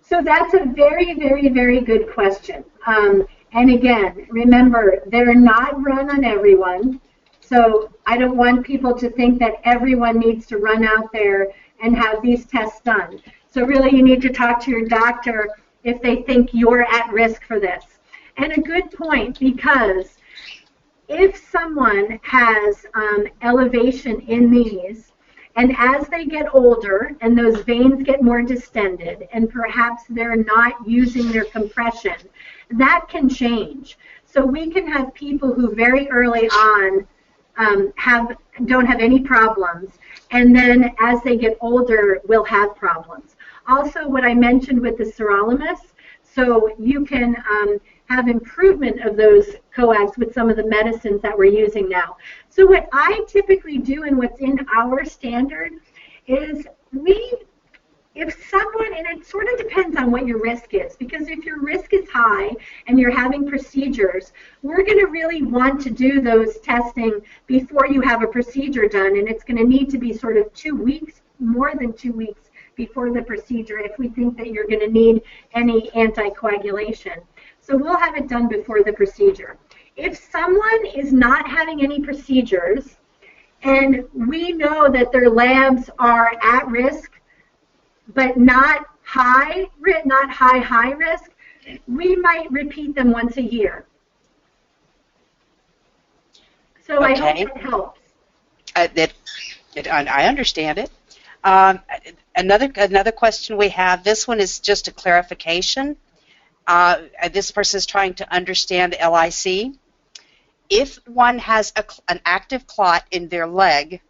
So that's a very, very, very good question. And again, remember, they're not run on everyone. So I don't want people to think that everyone needs to run out there and have these tests done. So really you need to talk to your doctor if they think you're at risk for this. And a good point, because if someone has elevation in these, and as they get older and those veins get more distended and perhaps they're not using their compression, that can change. So we can have people who very early on don't have any problems, and then as they get older will have problems. Also, what I mentioned with the sirolimus, so you can have improvement of those coags with some of the medicines that we're using now. So what I typically do and what's in our standard is if someone, and it sort of depends on what your risk is, because if your risk is high and you're having procedures, we're going to really want to do those testing before you have a procedure done, and it's going to need to be sort of 2 weeks, more than 2 weeks before the procedure if we think that you're going to need any anticoagulation. So we'll have it done before the procedure. If someone is not having any procedures and we know that their labs are at risk, but not high risk, we might repeat them once a year. So okay. I hope that helps. I understand it. Another question we have, this one is just a clarification. This person is trying to understand LIC. If one has an active clot in their leg,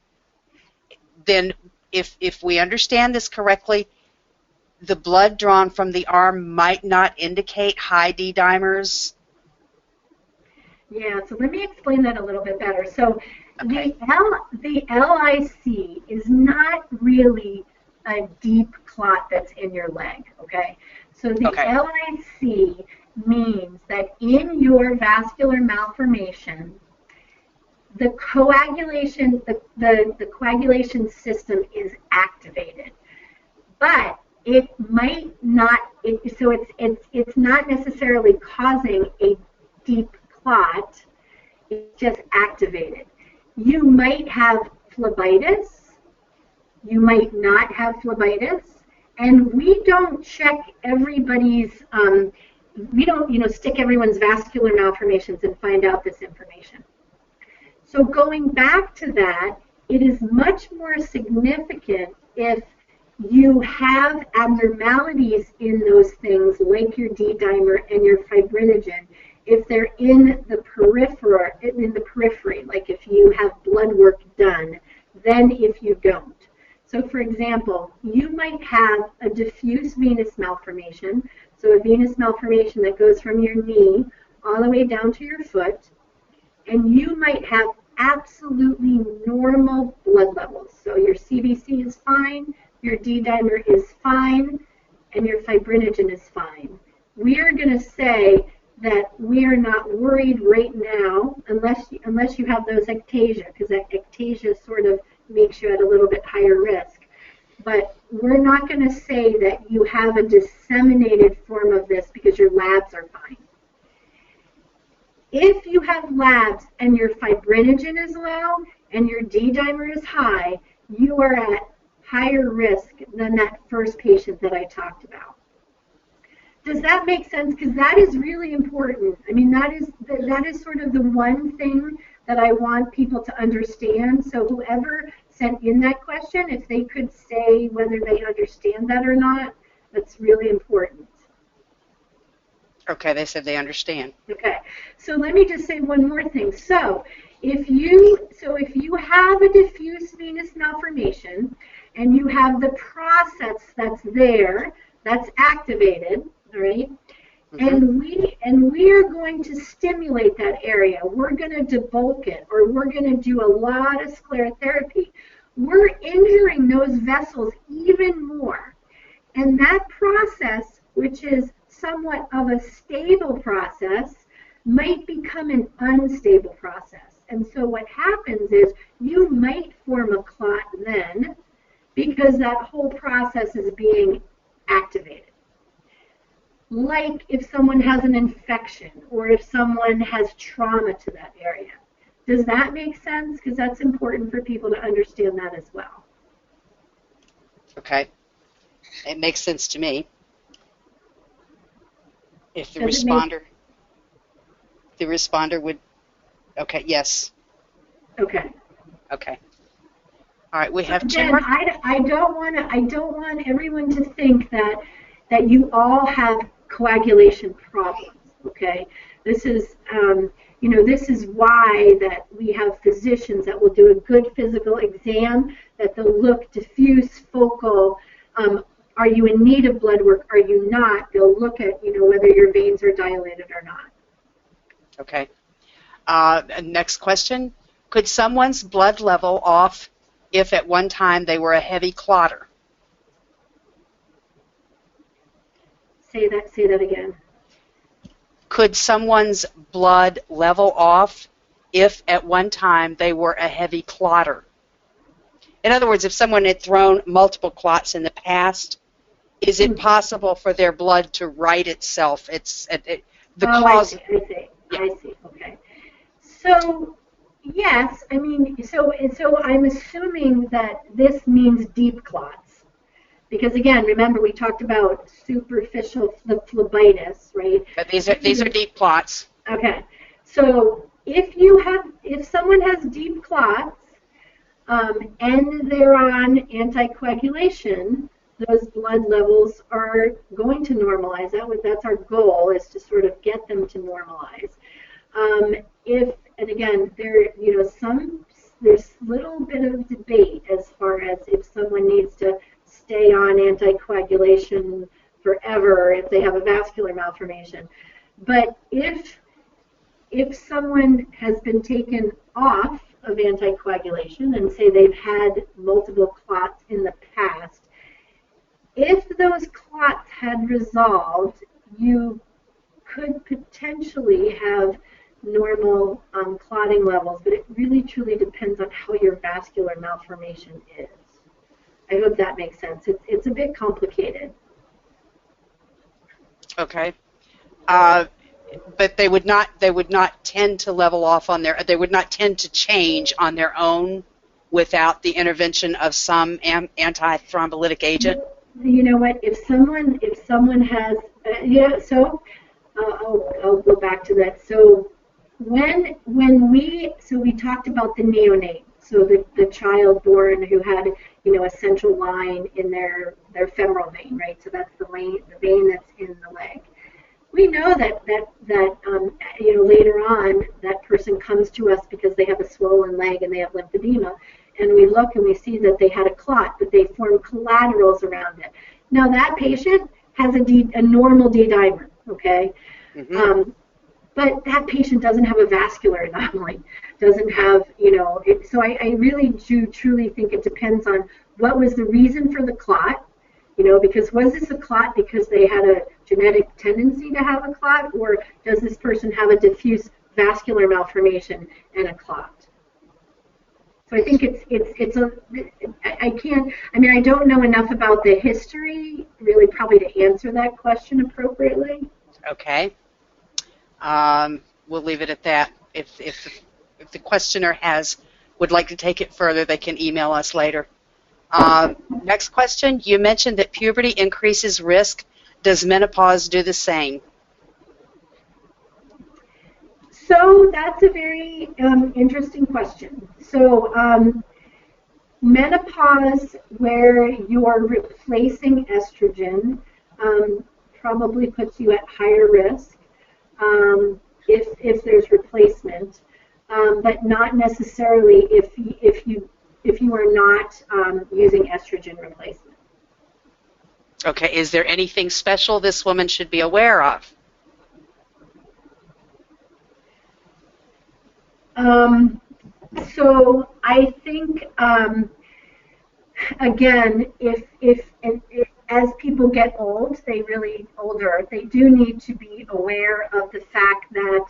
then if we understand this correctly, the blood drawn from the arm might not indicate high D-dimers? Yeah, so let me explain that a little bit better. So okay. The LIC is not really a deep clot that's in your leg, okay? So the okay. LIC means that in your vascular malformation, the coagulation, the coagulation system is activated, but it might not. So it's not necessarily causing a deep clot. It's just activated. You might have phlebitis. You might not have phlebitis, and we don't check everybody's. We don't, stick everyone's vascular malformations and find out this information. So going back to that, it is much more significant if you have abnormalities in those things, like your D-dimer and your fibrinogen, if they're in the periphery, like if you have blood work done, than if you don't. So for example, you might have a diffuse venous malformation, so a venous malformation that goes from your knee all the way down to your foot, and you might have absolutely normal blood levels. So your CBC is fine, your D-dimer is fine, and your fibrinogen is fine. We are going to say that we are not worried right now unless you have those ectasia, because that ectasia sort of makes you at a little bit higher risk. But we're not going to say that you have a disseminated form of this because your labs are fine. If you have labs and your fibrinogen is low and your D-dimer is high, you are at higher risk than that first patient that I talked about. Does that make sense? Because that is really important. I mean, that is sort of the one thing that I want people to understand. So whoever sent in that question, if they could say whether they understand that or not, that's really important. Okay, they said they understand. Okay, so let me just say one more thing. So if you have a diffuse venous malformation and you have the process that's there, that's activated, all right? Mm-hmm. and we are going to stimulate that area. We're going to debulk it, or we're going to do a lot of sclerotherapy. We're injuring those vessels even more. And that process, which is somewhat of a stable process, might become an unstable process. And so what happens is you might form a clot then because that whole process is being activated. Like if someone has an infection or if someone has trauma to that area. Does that make sense? Because that's important for people to understand that as well. It makes sense to me. If the responder would, okay, yes. Okay. Okay. All right, we have Again, two more. I don't want everyone to think that you all have coagulation problems. Okay. This is this is why that we have physicians that will do a good physical exam, that they'll look diffuse, focal. Are you in need of blood work? Are you not? They'll look at whether your veins are dilated or not. Okay. Next question. Could someone's blood level off if at one time they were a heavy clotter? Say that again. Could someone's blood level off if at one time they were a heavy clotter? In other words, if someone had thrown multiple clots in the past, is it possible for their blood to right itself? I see. Okay. So, yes, I mean, so I'm assuming that this means deep clots. Because again, remember we talked about superficial phlebitis, right? But these are deep clots. Okay. So if someone has deep clots and they're on anticoagulation, those blood levels are going to normalize. That's our goal, is to sort of get them to normalize. And again, there's little bit of debate as far as if someone needs to stay on anticoagulation forever if they have a vascular malformation. But if someone has been taken off of anticoagulation and say they've had multiple clots in the past, if those clots had resolved, you could potentially have normal clotting levels, but it really truly depends on how your vascular malformation is. I hope that makes sense. It's a bit complicated. Okay. But they would not tend to level off they would not tend to change on their own without the intervention of some antithrombolytic agent? You know what? If someone has, so I'll go back to that. So So we talked about the neonate, so the child born who had, a central line in their femoral vein, right? So that's the vein that's in the leg. We know that later on that person comes to us because they have a swollen leg and they have lymphedema, and we look and we see that they had a clot, but they formed collaterals around it. Now that patient has a normal D dimer, okay? Mm-hmm. But that patient doesn't have a vascular anomaly, doesn't have, so I really do truly think it depends on what was the reason for the clot, because was this a clot because they had a genetic tendency to have a clot, or does this person have a diffuse vascular malformation and a clot? So I think I don't know enough about the history, really, probably to answer that question appropriately. Okay. We'll leave it at that. If the questioner would like to take it further, they can email us later. Next question. You mentioned that puberty increases risk. Does menopause do the same? So that's a very interesting question. So menopause, where you are replacing estrogen, probably puts you at higher risk if there's replacement, but not necessarily if you are not using estrogen replacement. Okay. Is there anything special this woman should be aware of? So I think, again, if as people get older, they do need to be aware of the fact that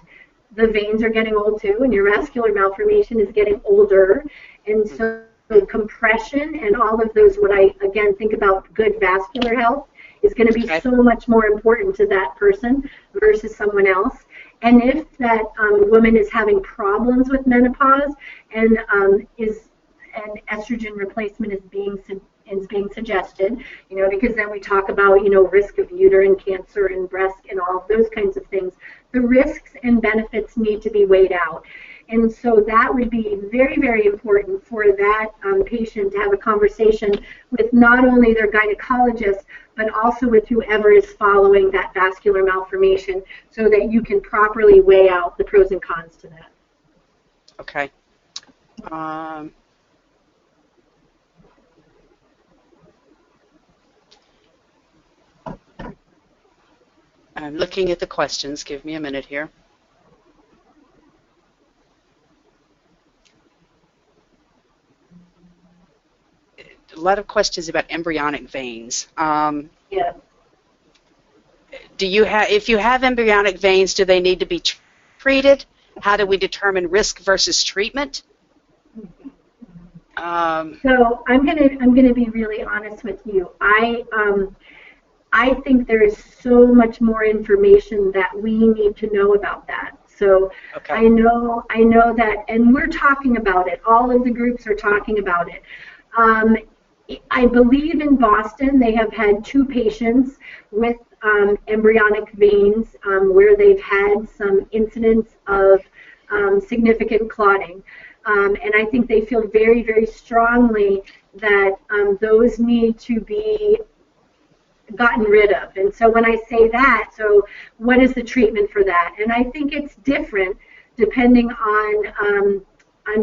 the veins are getting old too, and your vascular malformation is getting older, and so compression and all of those, what I again think about good vascular health, is going to be so much more important to that person versus someone else. And if that woman is having problems with menopause and estrogen replacement is being suggested, because then we talk about, risk of uterine cancer and breast and all of those kinds of things. The risks and benefits need to be weighed out. And so that would be very, very important for that patient to have a conversation with not only their gynecologist, but also with whoever is following that vascular malformation, so that you can properly weigh out the pros and cons to that. Okay. I'm looking at the questions. Give me a minute here. A lot of questions about embryonic veins. Yeah. If you have embryonic veins, do they need to be treated? How do we determine risk versus treatment? So I'm gonna be really honest with you. I think there is so much more information that we need to know about that. So okay. I know that, and we're talking about it. All of the groups are talking about it. I believe in Boston they have had 2 patients with embryonic veins where they've had some incidents of significant clotting. And I think they feel very, very strongly that those need to be gotten rid of. And so when I say that, so what is the treatment for that? And I think it's different depending on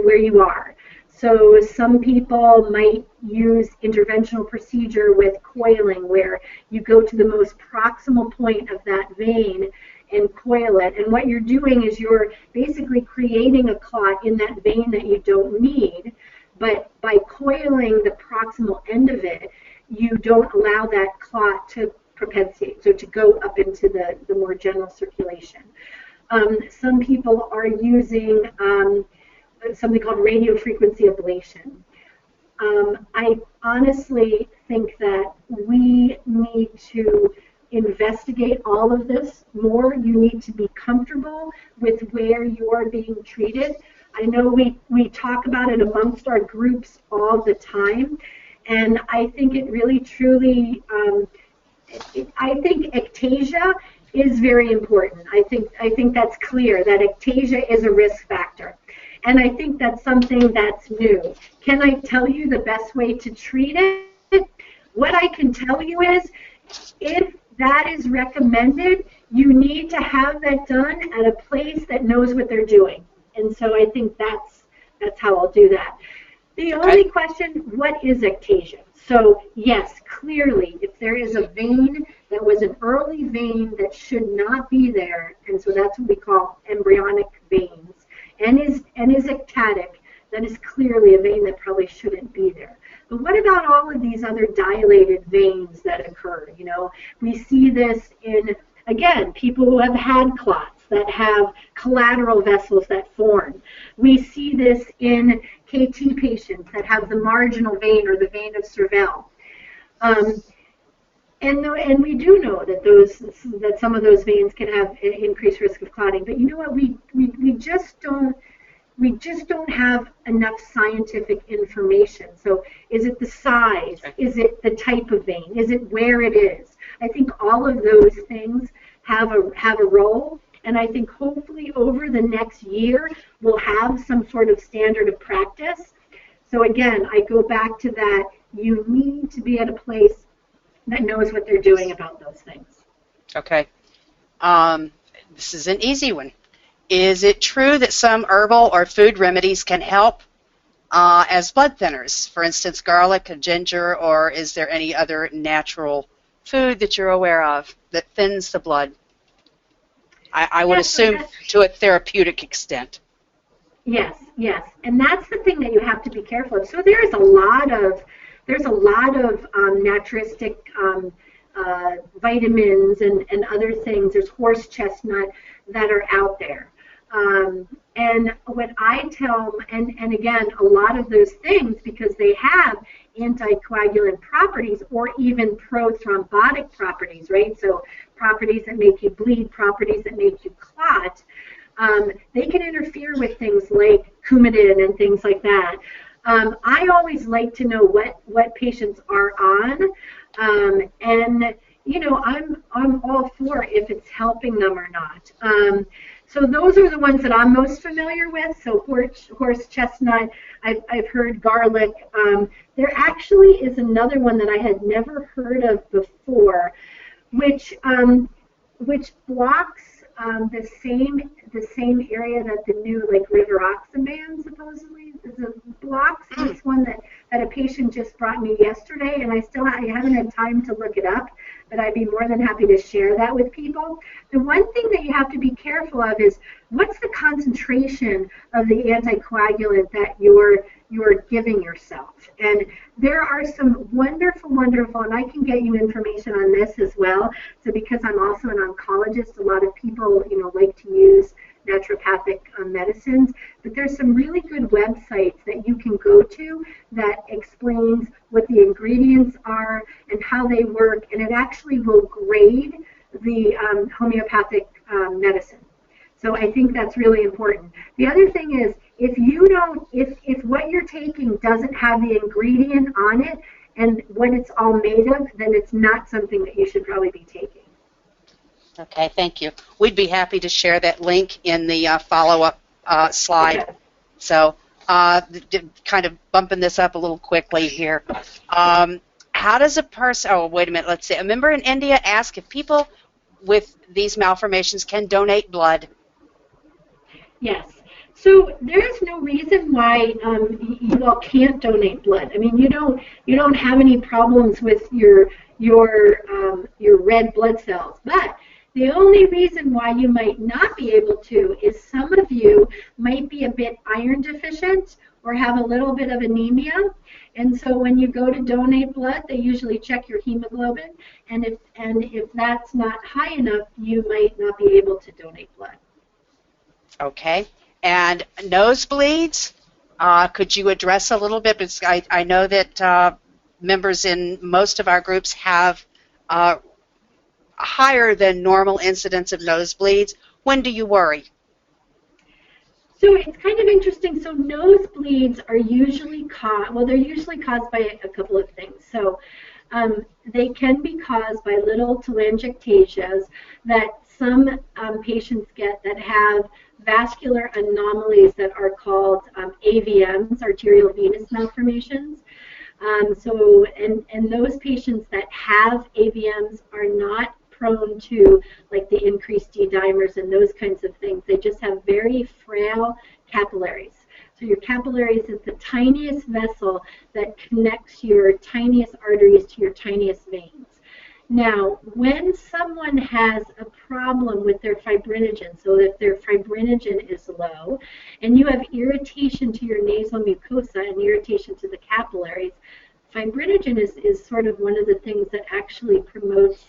where you are. So some people might use interventional procedure with coiling, where you go to the most proximal point of that vein and coil it. And what you're doing is you're basically creating a clot in that vein that you don't need, but by coiling the proximal end of it, you don't allow that clot to propensate, so to go up into the more general circulation. Some people are using something called radiofrequency ablation. I honestly think that we need to investigate all of this more. You need to be comfortable with where you're being treated. I know we talk about it amongst our groups all the time, and I think it really truly, I think ectasia is very important. I think that's clear, that ectasia is a risk factor. And I think that's something that's new. Can I tell you the best way to treat it? What I can tell you is, if that is recommended, you need to have that done at a place that knows what they're doing. And so I think that's how I'll do that. The only question, what is ectasia? So yes, clearly, if there is a vein that was an early vein that should not be there, and so that's what we call embryonic veins, and is ectatic, that is clearly a vein that probably shouldn't be there. But what about all of these other dilated veins that occur? You know, we see this in, again, people who have had clots, that have collateral vessels that form. We see this in KT patients that have the marginal vein or the vein of Serval. And we do know that some of those veins can have an increased risk of clotting. But you know what? We just don't have enough scientific information. So is it the size? Is it the type of vein? Is it where it is? I think all of those things have a role. And I think hopefully over the next year, we'll have some sort of standard of practice. So again, I go back to that. You need to be at a place that knows what they're doing about those things. Okay. This is an easy one. Is it true that some herbal or food remedies can help as blood thinners? For instance, garlic, ginger, or is there any other natural food that you're aware of that thins the blood? I would assume to a therapeutic extent. Yes, yes, and that's the thing that you have to be careful of. So there's a lot of naturistic vitamins and other things. There's horse chestnut that are out there. And what I tell, and again, a lot of those things, because they have anticoagulant properties or even prothrombotic properties, right? So properties that make you bleed, properties that make you clot, they can interfere with things like Coumadin and things like that. I always like to know what patients are on, and you know, I'm all for if it's helping them or not. So those are the ones that I'm most familiar with. So horse chestnut, I've heard garlic. There actually is another one that I had never heard of before, which blocks the same area that the new rivaroxaban supposedly blocks. This one that a patient just brought me yesterday, and I haven't had time to look it up, but I'd be more than happy to share that with people. The one thing that you have to be careful of is what's the concentration of the anticoagulant that you're giving yourself. And there are some wonderful, and I can get you information on this as well. So because I'm also an oncologist, a lot of people, like to use naturopathic medicines, but there's some really good websites that you can go to that explains what the ingredients are and how they work, and it actually will grade the homeopathic medicine. So I think that's really important. The other thing is, if what you're taking doesn't have the ingredient on it and what it's all made of, then it's not something that you should probably be taking. Okay, thank you. We'd be happy to share that link in the follow-up slide. Okay. So kind of bumping this up a little quickly here. How does a person, oh, wait a minute, let's see. A member in India asked if people with these malformations can donate blood. Yes. So there's no reason why you all can't donate blood. I mean, you don't have any problems with your red blood cells, but the only reason why you might not be able to is some of you might be a bit iron deficient or have a little bit of anemia. And so when you go to donate blood, they usually check your hemoglobin. And if that's not high enough, you might not be able to donate blood. Okay. And nosebleeds, could you address a little bit? Because I know that members in most of our groups have higher than normal incidence of nosebleeds. When do you worry? So it's kind of interesting. So nosebleeds are usually they're usually caused by a couple of things. So they can be caused by little telangiectasias that some patients get that have vascular anomalies that are called AVMs, arterial venous malformations. And those patients that have AVMs are not prone to like the increased D-dimers and those kinds of things. They just have very frail capillaries. So your capillaries is the tiniest vessel that connects your tiniest arteries to your tiniest veins. Now, when someone has a problem with their fibrinogen, so if their fibrinogen is low, and you have irritation to your nasal mucosa and irritation to the capillaries, fibrinogen is sort of one of the things that actually promotes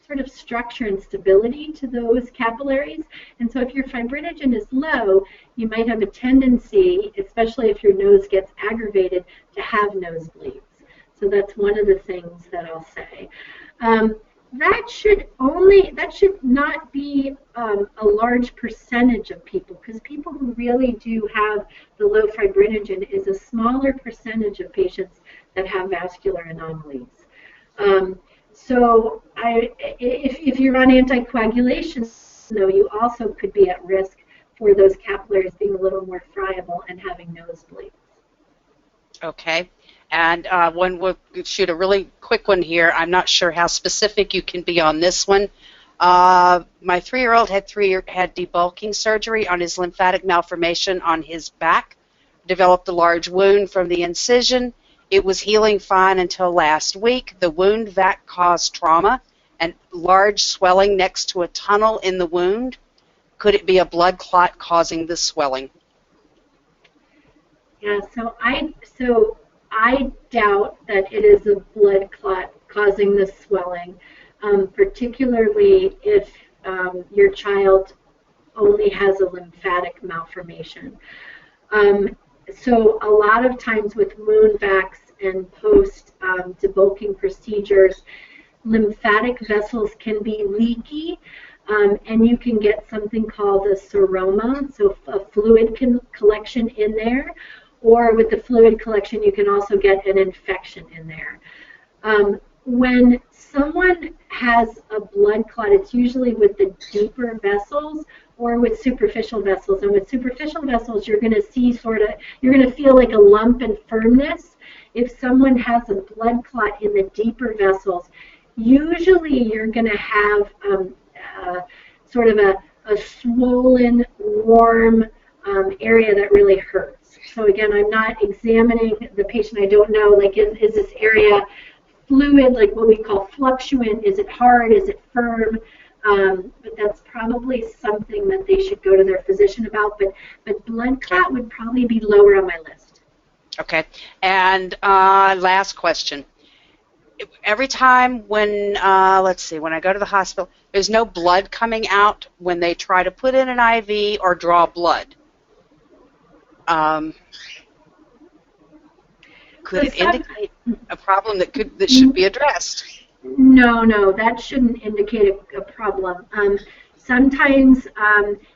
sort of structure and stability to those capillaries. And so if your fibrinogen is low, you might have a tendency, especially if your nose gets aggravated, to have nosebleeds. So that's one of the things that I'll say. That should not be a large percentage of people, because people who really do have the low fibrinogen is a smaller percentage of patients that have vascular anomalies. So if you're on anticoagulation, though, you also could be at risk for those capillaries being a little more friable and having nosebleeds. Okay. And we'll shoot a really quick one here. I'm not sure how specific you can be on this one. My 3-year-old had debulking surgery on his lymphatic malformation on his back, developed a large wound from the incision. It was healing fine until last week. The wound vac caused trauma and large swelling next to a tunnel in the wound. Could it be a blood clot causing the swelling? Yeah, so I doubt that it is a blood clot causing the swelling, particularly if your child only has a lymphatic malformation. So a lot of times with wound vacs and post-debulking procedures, lymphatic vessels can be leaky, and you can get something called a seroma, so a fluid collection in there. Or with the fluid collection, you can also get an infection in there. When someone has a blood clot, it's usually with the deeper vessels or with superficial vessels. And with superficial vessels, you're going to see you're going to feel like a lump and firmness. If someone has a blood clot in the deeper vessels, usually you're going to have sort of a swollen, warm area that really hurts. So again, I'm not examining the patient. I don't know, like, is this area fluid, like what we call fluctuant? Is it hard? Is it firm? But that's probably something that they should go to their physician about. But blood clot would probably be lower on my list. Okay. And last question. Every time when, when I go to the hospital, there's no blood coming out when they try to put in an IV or draw blood. Could it indicate a problem that should be addressed? No, that shouldn't indicate a problem. Sometimes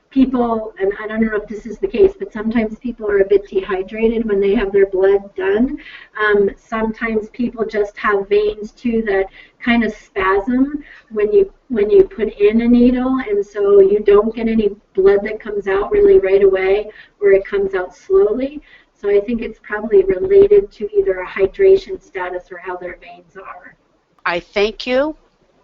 people, and I don't know if this is the case, but sometimes people are a bit dehydrated when they have their blood done. Sometimes people just have veins too that kind of spasm when you put in a needle, and so you don't get any blood that comes out really right away, or it comes out slowly. So I think it's probably related to either a hydration status or how their veins are. I thank you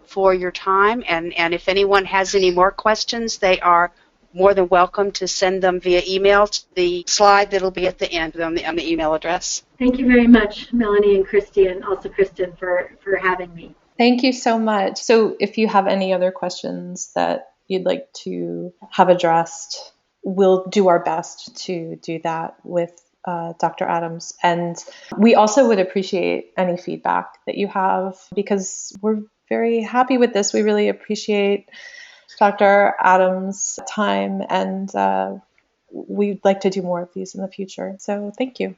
for your time, and if anyone has any more questions, they are more than welcome to send them via email to the slide that'll be at the end on the email address. Thank you very much, Melanie and Christy, and also Kristen for having me. Thank you so much. So if you have any other questions that you'd like to have addressed, we'll do our best to do that with Dr. Adams. And we also would appreciate any feedback that you have, because we're very happy with this. We really appreciate Dr. Adams' time, and we'd like to do more of these in the future. So thank you.